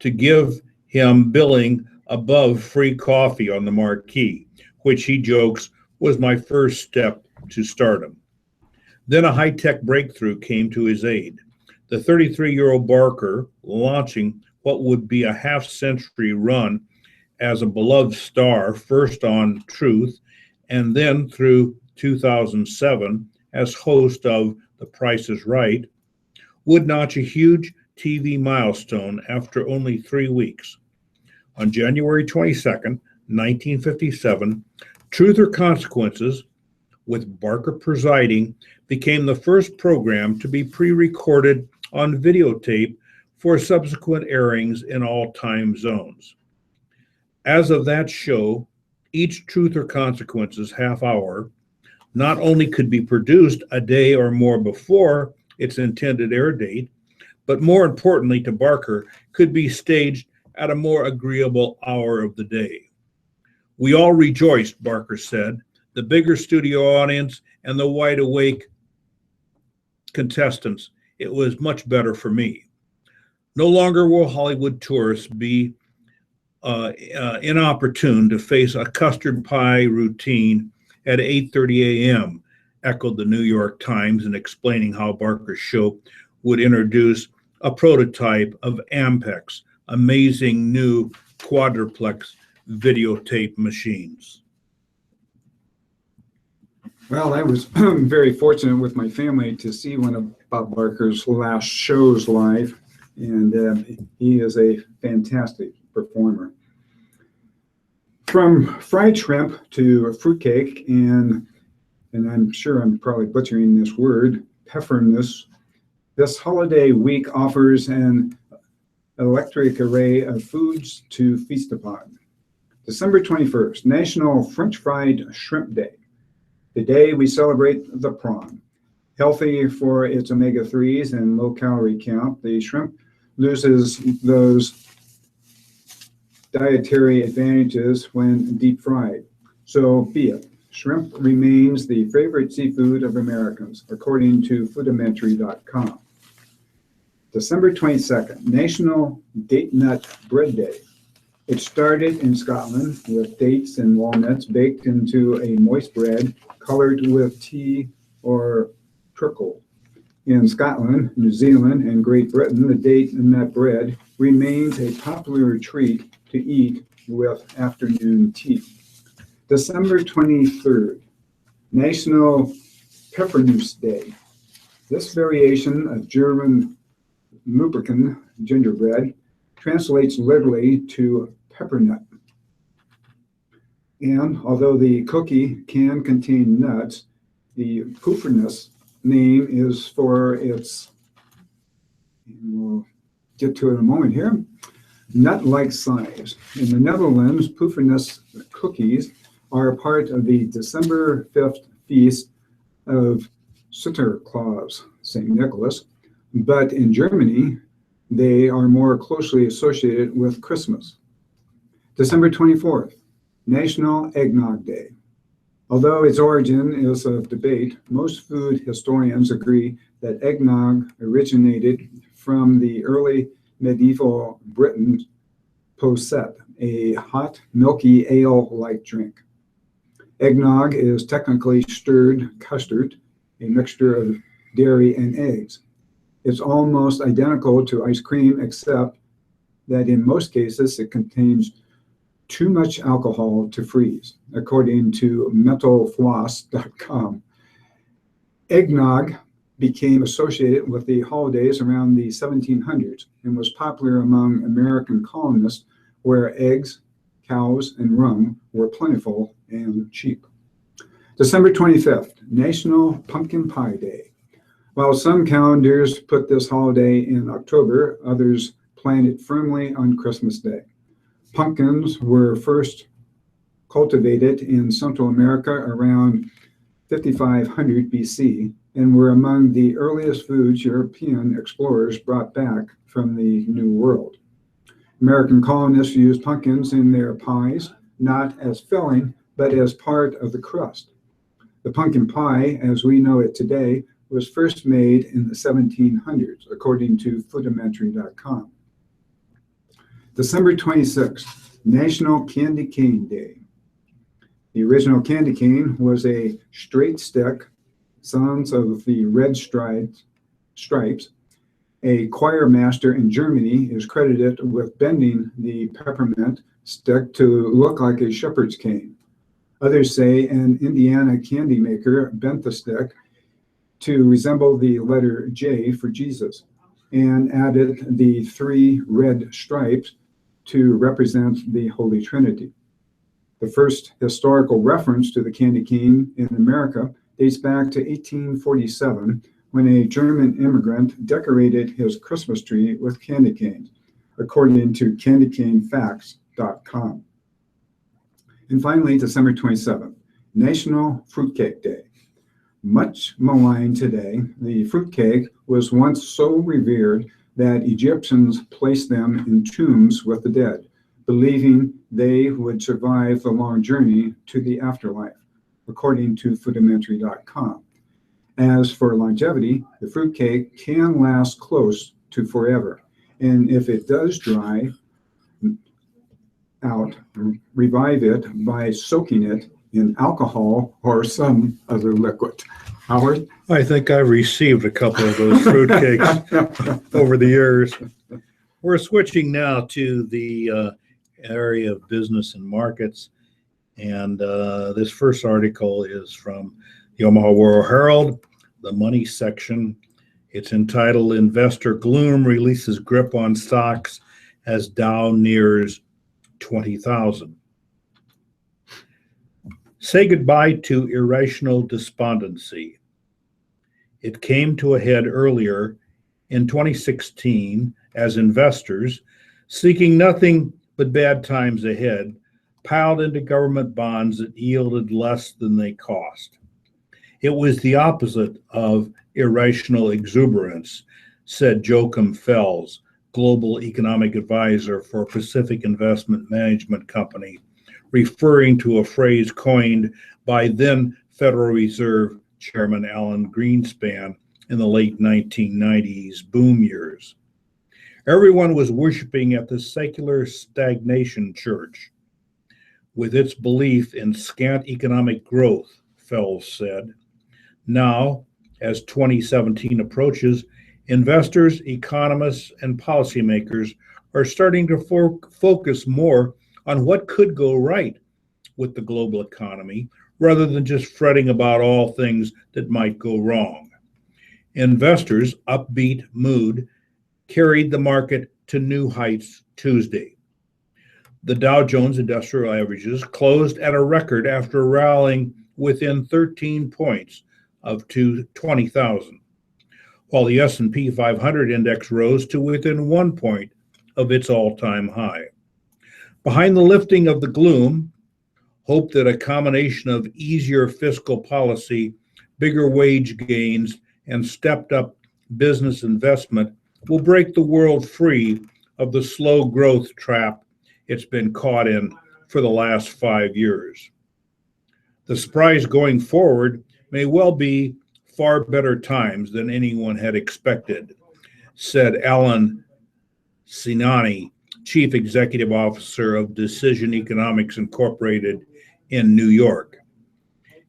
to give him billing above free coffee on the marquee, which he jokes was my first step to stardom. Then a high-tech breakthrough came to his aid. The 33-year-old Barker launching what would be a half-century run as a beloved star, first on Truth, and then through 2007 as host of The Price is Right, would notch a huge TV milestone after only 3 weeks. On January 22nd, 1957, Truth or Consequences, with Barker presiding, became the first program to be pre-recorded on videotape for subsequent airings in all time zones. As of that show, each Truth or Consequences half hour not only could be produced a day or more before its intended air date, but more importantly to Barker, could be staged at a more agreeable hour of the day. We all rejoiced, Barker said, the bigger studio audience and the wide awake contestants. It was much better for me. No longer will Hollywood tourists be inopportune to face a custard pie routine at 8:30 a.m., echoed the New York Times in explaining how Barker's show would introduce a prototype of Ampex's amazing new quadruplex videotape machines.
Well, I was very fortunate with my family to see one of Bob Barker's last shows live, and he is a fantastic performer. From fried shrimp to fruitcake and I'm sure I'm probably butchering this word, pfeffernuss, This holiday week offers an eclectic array of foods to feast upon. December 21st, National French Fried Shrimp Day. Today we celebrate the prawn. Healthy for its omega-3s and low calorie count, the shrimp loses those dietary advantages when deep fried. So be it. Shrimp remains the favorite seafood of Americans, according to Foodimentary.com. December 22nd, National Date Nut Bread Day. It started in Scotland with dates and walnuts baked into a moist bread colored with tea or treacle. In Scotland, New Zealand, and Great Britain, the date nut bread remains a popular treat to eat with afternoon tea. December 23rd, National Pfeffernuss Day. This variation of German Lubrican gingerbread translates literally to peppernut. And although the cookie can contain nuts, the Pfeffernuss name is for its, we'll get to it in a moment here, nut-like size. In the Netherlands, Pfeffernuss cookies are part of the December 5th feast of Sinterklaas, St. Nicholas, but in Germany, they are more closely associated with Christmas. December 24th, National Eggnog Day. Although its origin is of debate, most food historians agree that eggnog originated from the early medieval Britain posset, a hot, milky ale-like drink. Eggnog is technically stirred custard, a mixture of dairy and eggs. It's almost identical to ice cream, except that in most cases it contains too much alcohol to freeze, according to mentalfloss.com. Eggnog became associated with the holidays around the 1700s and was popular among American colonists where eggs, cows, and rum were plentiful and cheap. December 25th, National Pumpkin Pie Day. While some calendars put this holiday in October, others plan it firmly on Christmas Day. Pumpkins were first cultivated in Central America around 5500 BC and were among the earliest foods European explorers brought back from the New World. American colonists used pumpkins in their pies, not as filling, but as part of the crust. The pumpkin pie, as we know it today, was first made in the 1700s, according to Foodimentary.com. December 26th, National Candy Cane Day. The original candy cane was a straight stick, Sons of the Red Stripes. A choir master in Germany is credited with bending the peppermint stick to look like a shepherd's cane. Others say an Indiana candy maker bent the stick to resemble the letter J for Jesus and added the 3 red stripes to represent the Holy Trinity. The first historical reference to the candy cane in America dates back to 1847 when a German immigrant decorated his Christmas tree with candy canes, according to candycanefacts.com. And finally, December 27th, National Fruitcake Day. Much maligned today, the fruitcake was once so revered that Egyptians placed them in tombs with the dead, believing they would survive the long journey to the afterlife, according to Foodimentary.com. As for longevity, the fruitcake can last close to forever, and if it does dry out, revive it by soaking it in alcohol or some other liquid. Howard?
I think I've received a couple of those fruitcakes over the years. We're switching now to the area of business and markets. And this first article is from the Omaha World Herald, the money section. It's entitled, Investor Gloom Releases Grip on Stocks as Dow Nears 20,000. Say goodbye to irrational despondency. It came to a head earlier in 2016 as investors, seeking nothing but bad times ahead, piled into government bonds that yielded less than they cost. It was the opposite of irrational exuberance, said Joachim Fels, global economic advisor for Pacific Investment Management Company, referring to a phrase coined by then Federal Reserve Chairman Alan Greenspan in the late 1990s boom years. Everyone was worshiping at the secular stagnation church, with its belief in scant economic growth, Fels said. Now, as 2017 approaches, investors, economists, and policymakers are starting to focus more on what could go right with the global economy rather than just fretting about all things that might go wrong. Investors' upbeat mood carried the market to new heights Tuesday. The Dow Jones Industrial Averages closed at a record after rallying within 13 points of 20,000, while the S&P 500 index rose to within 1 point of its all-time high. Behind the lifting of the gloom, hope that a combination of easier fiscal policy, bigger wage gains, and stepped-up business investment will break the world free of the slow growth trap it's been caught in for the last 5 years. The surprise going forward may well be far better times than anyone had expected, said Alan Sinani, Chief Executive Officer of Decision Economics Incorporated in New York.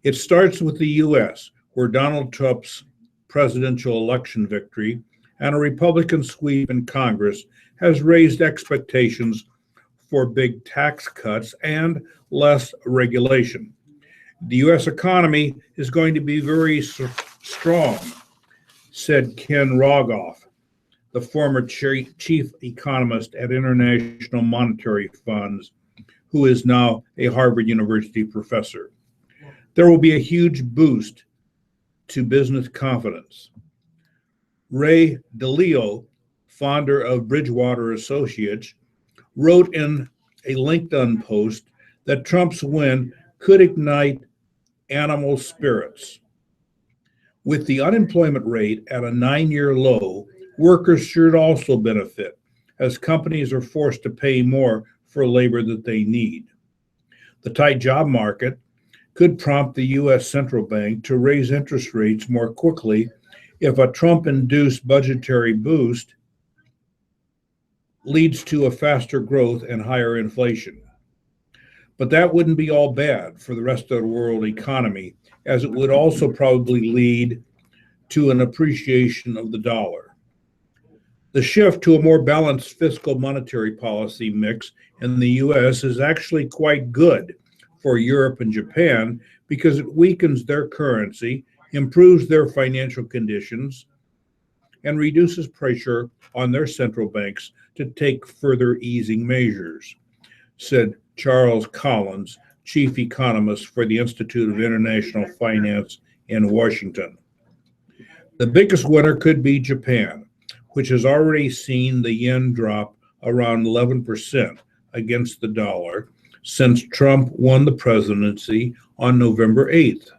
It starts with the U.S., where Donald Trump's presidential election victory and a Republican sweep in Congress has raised expectations for big tax cuts and less regulation. The U.S. economy is going to be very strong, said Ken Rogoff, the former chief economist at International Monetary Funds, who is now a Harvard University professor. There will be a huge boost to business confidence. Ray DeLeo, founder of Bridgewater Associates, wrote in a LinkedIn post that Trump's win could ignite animal spirits. With the unemployment rate at a 9-year low, workers should also benefit, as companies are forced to pay more for labor that they need. The tight job market could prompt the U.S. central bank to raise interest rates more quickly if a Trump-induced budgetary boost leads to a faster growth and higher inflation. But that wouldn't be all bad for the rest of the world economy, as it would also probably lead to an appreciation of the dollar. The shift to a more balanced fiscal monetary policy mix in the U.S. is actually quite good for Europe and Japan because it weakens their currency, improves their financial conditions, and reduces pressure on their central banks to take further easing measures, said Charles Collins, chief economist for the Institute of International Finance in Washington. The biggest winner could be Japan, which has already seen the yen drop around 11% against the dollar since Trump won the presidency on November 8th.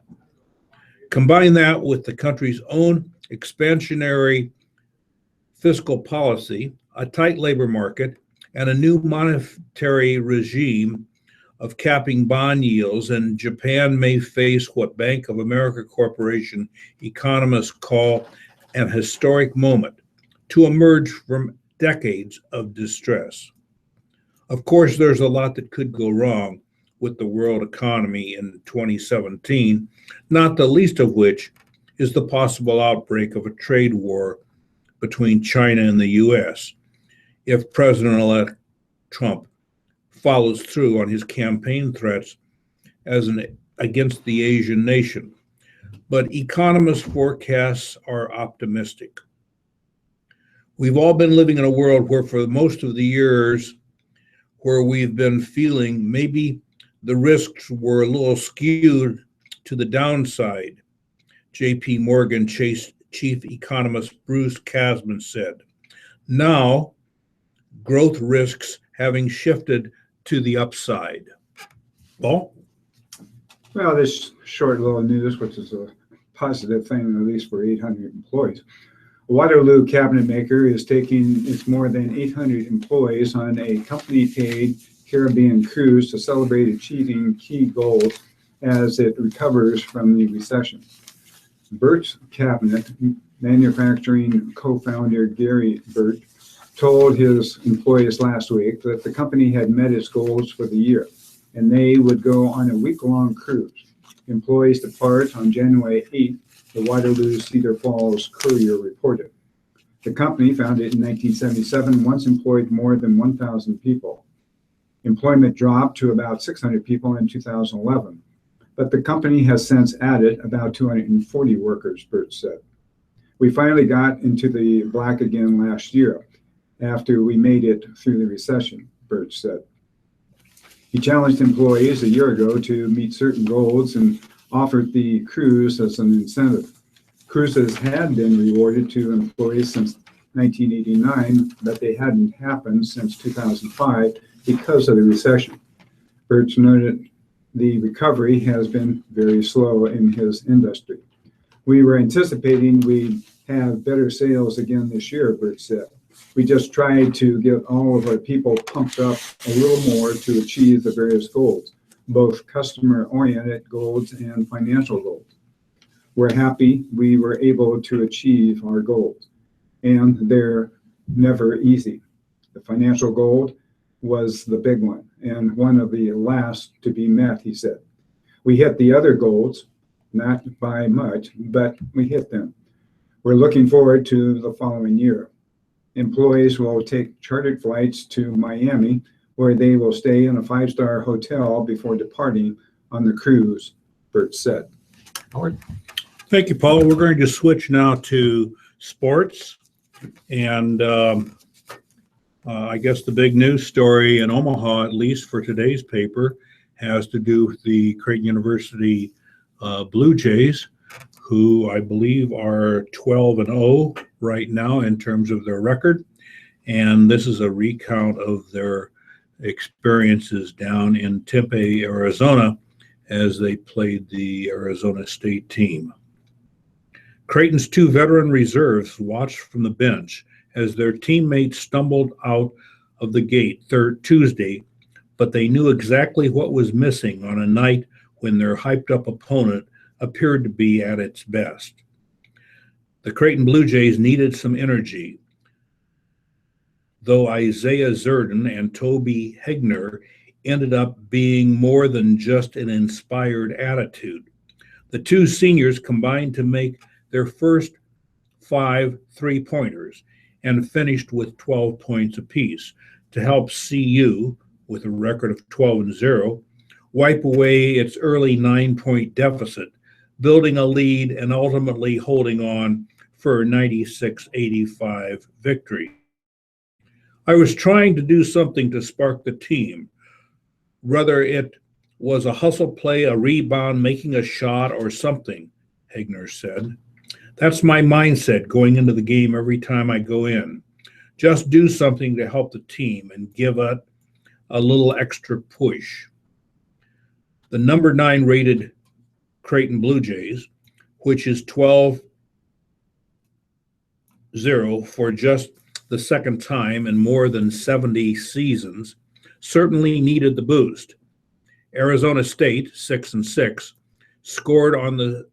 Combine that with the country's own expansionary fiscal policy, a tight labor market, and a new monetary regime of capping bond yields, and Japan may face what Bank of America Corporation economists call an historic moment to emerge from decades of distress. Of course, there's a lot that could go wrong with the world economy in 2017, not the least of which is the possible outbreak of a trade war between China and the U.S. if President-elect Trump follows through on his campaign threats against the Asian nation. But economists' forecasts are optimistic. We've all been living in a world where for most of the years where we've been feeling maybe the risks were a little skewed to the downside, J.P. Morgan Chase chief economist Bruce Kasman said. Now, growth risks having shifted to the upside. Paul?
Well, this short little news, which is a positive thing, at least for 800 employees. Waterloo cabinet maker is taking its more than 800 employees on a company-paid Caribbean cruise to celebrate achieving key goals as it recovers from the recession. Burt's Cabinet manufacturing co-founder Gary Burt told his employees last week that the company had met its goals for the year, and they would go on a week-long cruise. Employees depart on January 8th, the Waterloo Cedar Falls Courier reported. The company, founded in 1977, once employed more than 1,000 people. Employment dropped to about 600 people in 2011, but the company has since added about 240 workers, Burt said. We finally got into the black again last year after we made it through the recession, Burt said. He challenged employees a year ago to meet certain goals and offered the cruise as an incentive. Cruises had been rewarded to employees since 1989, but they hadn't happened since 2005 because of the recession. Burt noted the recovery has been very slow in his industry. We were anticipating we'd have better sales again this year, Burt said. We just tried to get all of our people pumped up a little more to achieve the various goals, both customer-oriented goals and financial goals. We're happy we were able to achieve our goals, and they're never easy. The financial goal was the big one, and one of the last to be met, he said. We hit the other goals, not by much, but we hit them. We're looking forward to the following year. Employees will take chartered flights to Miami, where they will stay in a 5-star hotel before departing on the cruise, Burt said.
Howard?
Thank you, Paul. We're going to switch now to sports. And I guess the big news story in Omaha, at least for today's paper, has to do with the Creighton University Blue Jays, who I believe are 12-0 right now in terms of their record. And this is a recount of their experiences down in Tempe, Arizona, as they played the Arizona State team. Creighton's 2 veteran reserves watched from the bench as their teammates stumbled out of the gate Tuesday, but they knew exactly what was missing on a night when their hyped-up opponent appeared to be at its best. The Creighton Blue Jays needed some energy, though Isaiah Zerden and Toby Hegner ended up being more than just an inspired attitude. The 2 seniors combined to make their first 5 3-pointers and finished with 12 points apiece to help CU, with a record of 12-0, wipe away its early 9-point deficit, building a lead and ultimately holding on for a 96-85 victory. I was trying to do something to spark the team, whether it was a hustle play, a rebound, making a shot, or something, Hegner said. That's my mindset going into the game every time I go in. Just do something to help the team and give it a little extra push. The number 9 rated Creighton Blue Jays, which is 12-0 for just the second time in more than 70 seasons, certainly needed the boost. Arizona State, 6-6, scored on the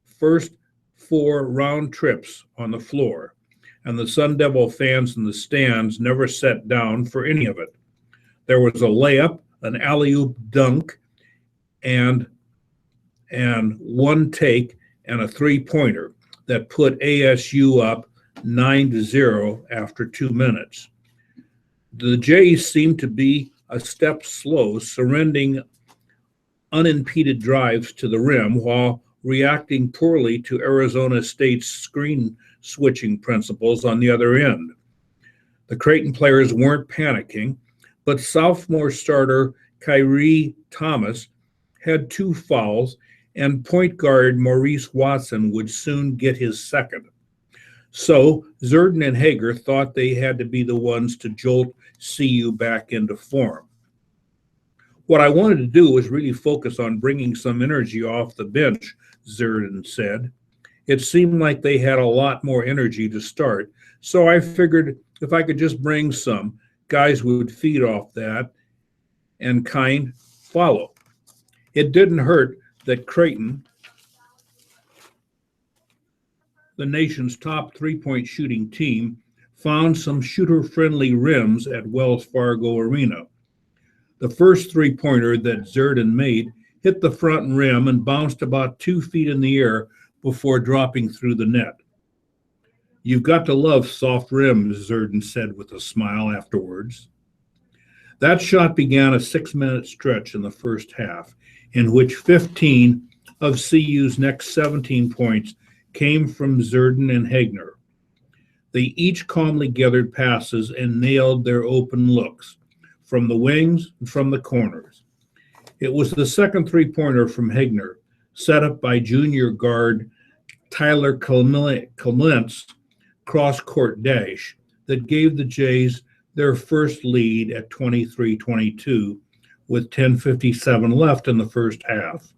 first 4 round trips on the floor, and the Sun Devil fans in the stands never sat down for any of it. There was a layup, an alley-oop dunk, and one take and a 3-pointer that put ASU up 9-0 after 2 minutes. The Jays seemed to be a step slow, surrendering unimpeded drives to the rim while reacting poorly to Arizona State's screen switching principles on the other end. The Creighton players weren't panicking, but sophomore starter Kyrie Thomas had 2 fouls, and point guard Maurice Watson would soon get his second. So Zerden and Hager thought they had to be the ones to jolt CU back into form. What I wanted to do was really focus on bringing some energy off the bench, Zerden said. It seemed like they had a lot more energy to start, so I figured if I could just bring some, guys would feed off that and kind follow. It didn't hurt that Creighton, the nation's top three-point shooting team, found some shooter-friendly rims at Wells Fargo Arena. The first three-pointer that Zerden made hit the front rim and bounced about 2 feet in the air before dropping through the net. "You've got to love soft rims," Zerden said with a smile afterwards. That shot began a 6-minute stretch in the first half, in which 15 of CU's next 17 points came from Zerden and Hegner. They each calmly gathered passes and nailed their open looks from the wings and from the corners. It was the second three-pointer from Hegner, set up by junior guard Tyler Clement's cross-court dash, that gave the Jays their first lead at 23-22 with 10:57 left in the first half.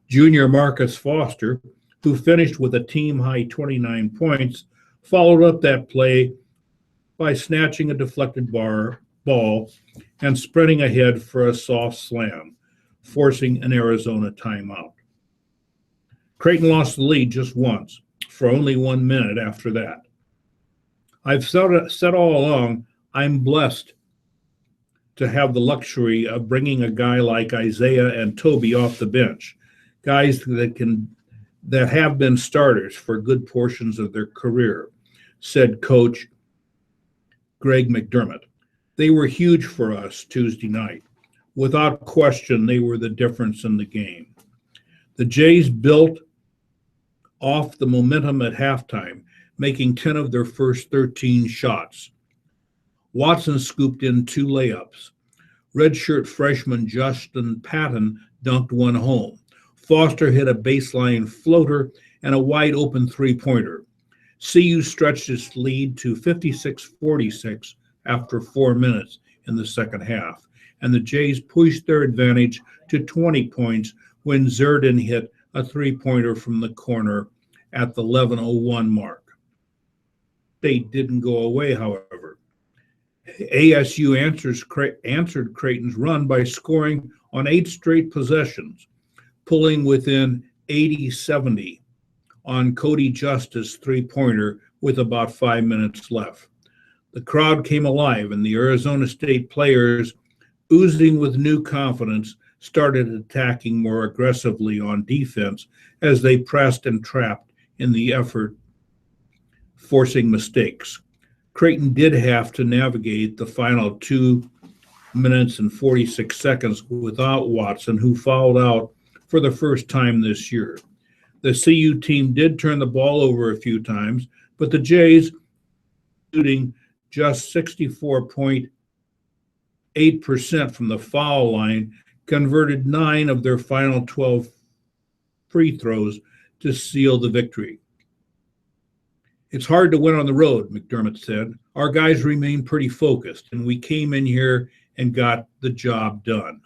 Junior Marcus Foster, who finished with a team-high 29 points, followed up that play by snatching a deflected ball and sprinting ahead for a soft slam, forcing an Arizona timeout. Creighton lost the lead just once, for only 1 minute after that. I've said all along, I'm blessed to have the luxury of bringing a guy like Isaiah and Toby off the bench, guys that have been starters for good portions of their career, said Coach Greg McDermott. They were huge for us Tuesday night. Without question, they were the difference in the game. The Jays built off the momentum at halftime, making 10 of their first 13 shots. Watson scooped in 2 layups. Redshirt freshman Justin Patton dunked one home. Foster hit a baseline floater and a wide-open three-pointer. CU stretched its lead to 56-46 after 4 minutes in the second half, and the Jays pushed their advantage to 20 points when Zerden hit a three-pointer from the corner at the 11:01 mark. They didn't go away, however. ASU answered Creighton's run by scoring on 8 straight possessions, pulling within 80-70 on Cody Justice's three-pointer with about 5 minutes left. The crowd came alive, and the Arizona State players, oozing with new confidence, started attacking more aggressively on defense as they pressed and trapped in the effort, forcing mistakes. Creighton did have to navigate the final 2 minutes and 46 seconds without Watson, who fouled out for the first time this year. The CU team did turn the ball over a few times, but the Jays, shooting just 64.8% from the foul line, converted 9 of their final 12 free throws to seal the victory. "It's hard to win on the road," McDermott said. "Our guys remain pretty focused, and we came in here and got the job done."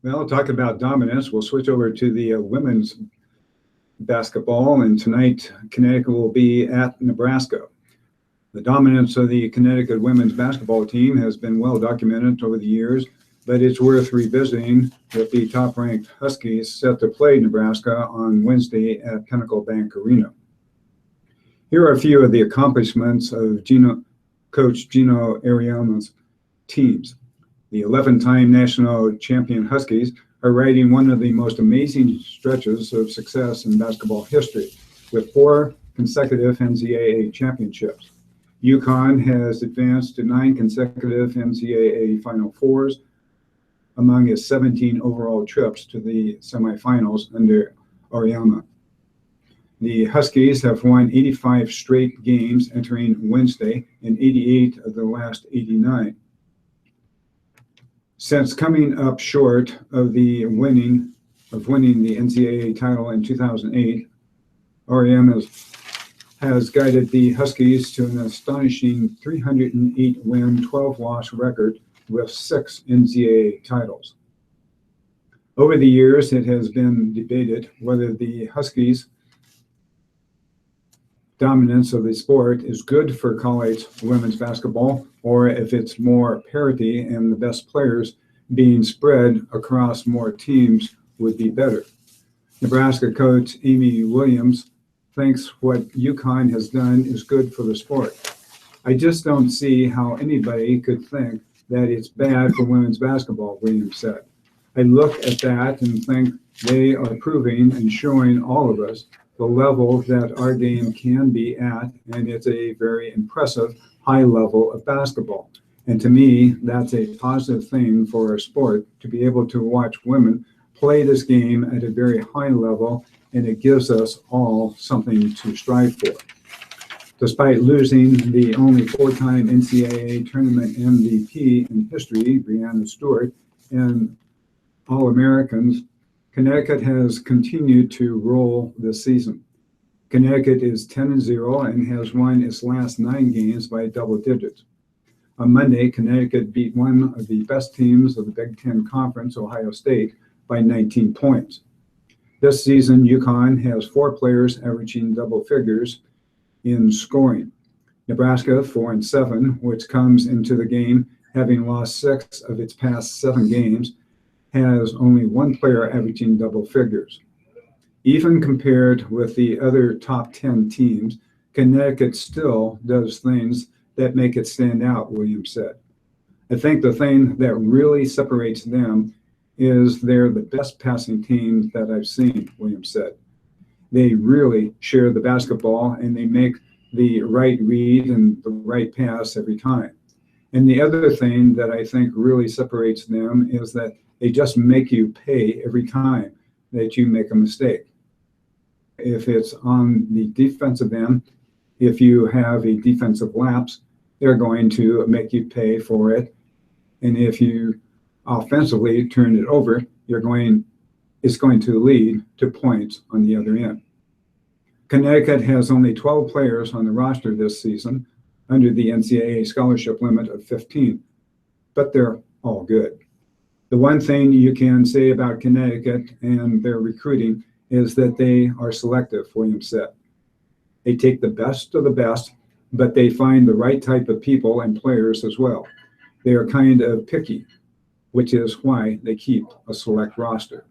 Well, talk about dominance. We'll switch over to the women's basketball, and tonight Connecticut will be at Nebraska. The dominance of the Connecticut women's basketball team has been well documented over the years, but it's worth revisiting with the top-ranked Huskies set to play Nebraska on Wednesday at Pinnacle Bank Arena. Here are a few of the accomplishments of Coach Gino Ariello's teams. The 11-time national champion Huskies are riding one of the most amazing stretches of success in basketball history, with 4 consecutive NCAA championships. UConn has advanced to 9 consecutive NCAA Final Fours among its 17 overall trips to the semifinals under Ariello. The Huskies have won 85 straight games entering Wednesday and 88 of the last 89. Since coming up short of the winning of winning the NCAA title in 2008, REM has guided the Huskies to an astonishing 308-win, 12-loss record with 6 NCAA titles. Over the years, it has been debated whether the Huskies' dominance of the sport is good for college women's basketball, or if it's more parity and the best players being spread across more teams would be better. Nebraska coach Amy Williams thinks what UConn has done is good for the sport. I just don't see how anybody could think that it's bad for women's basketball, Williams said. I look at that and think they are proving and showing all of us the level that our game can be at, and it's a very impressive high level of basketball. And to me, that's a positive thing for our sport, to be able to watch women play this game at a very high level, and it gives us all something to strive for. Despite losing the only 4-time NCAA tournament MVP in history, Breanna Stewart, and All-Americans, Connecticut has continued to roll this season. Connecticut is 10-0 and has won its last 9 games by double digits. On Monday, Connecticut beat one of the best teams of the Big Ten Conference, Ohio State, by 19 points. This season, UConn has 4 players averaging double figures in scoring. Nebraska, 4-7, which comes into the game having lost 6 of its past 7 games, has only 1 player averaging double figures. Even compared with the other top 10 teams, Connecticut still does things that make it stand out, Williams said. I think the thing that really separates them is they're the best passing team that I've seen, Williams said. They really share the basketball and they make the right read and the right pass every time. And the other thing that I think really separates them is that they just make you pay every time that you make a mistake. If it's on the defensive end, if you have a defensive lapse, they're going to make you pay for it. And if you offensively turn it over, it's going to lead to points on the other end. Connecticut has only 12 players on the roster this season under the NCAA scholarship limit of 15, but they're all good. The one thing you can say about Connecticut and their recruiting is that they are selective, Williams said. They take the best of the best, but they find the right type of people and players as well. They are kind of picky, which is why they keep a select roster.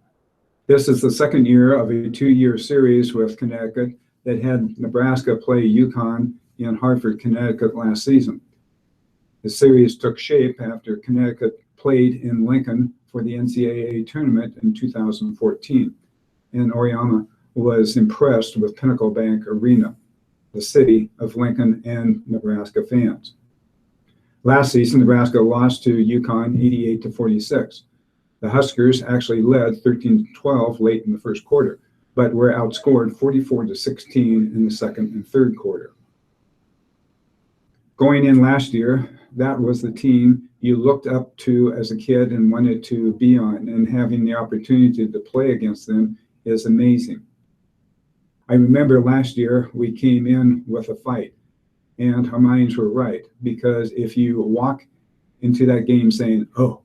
This is the second year of a 2-year series with Connecticut that had Nebraska play UConn in Hartford, Connecticut last season. The series took shape after Connecticut played in Lincoln for the NCAA tournament in 2014, and Oriana was impressed with Pinnacle Bank Arena, the city of Lincoln and Nebraska fans. Last season, Nebraska lost to UConn 88-46. The Huskers actually led 13-12 late in the first quarter, but were outscored 44-16 in the second and third quarter. Going in last year, that was the team you looked up to as a kid and wanted to be on, and having the opportunity to play against them is amazing. I remember last year we came in with a fight, and our minds were right, because if you walk into that game saying, oh,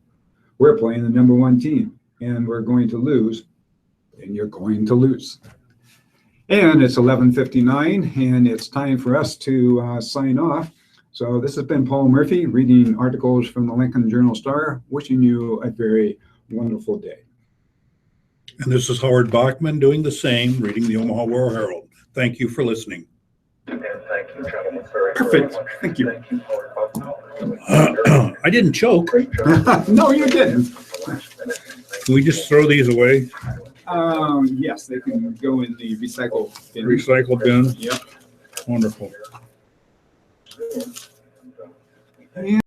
we're playing the number 1 team and we're going to lose, then you're going to lose. And it's 11:59 and it's time for us to sign off. So this has been Paul Murphy reading articles from the Lincoln Journal-Star, wishing you a very wonderful day.
And this is Howard Bachman doing the same, reading the Omaha World-Herald. Thank you for listening.
And thank you, gentlemen, very, very
Perfect.
much.
Thank you.
Thank you, Howard Bucknell.
I didn't choke.
Great job.
No, you didn't.
Can we just throw these away?
Yes, they can go in the recycle bin.
Recycle bin?
Yep.
Wonderful.
And,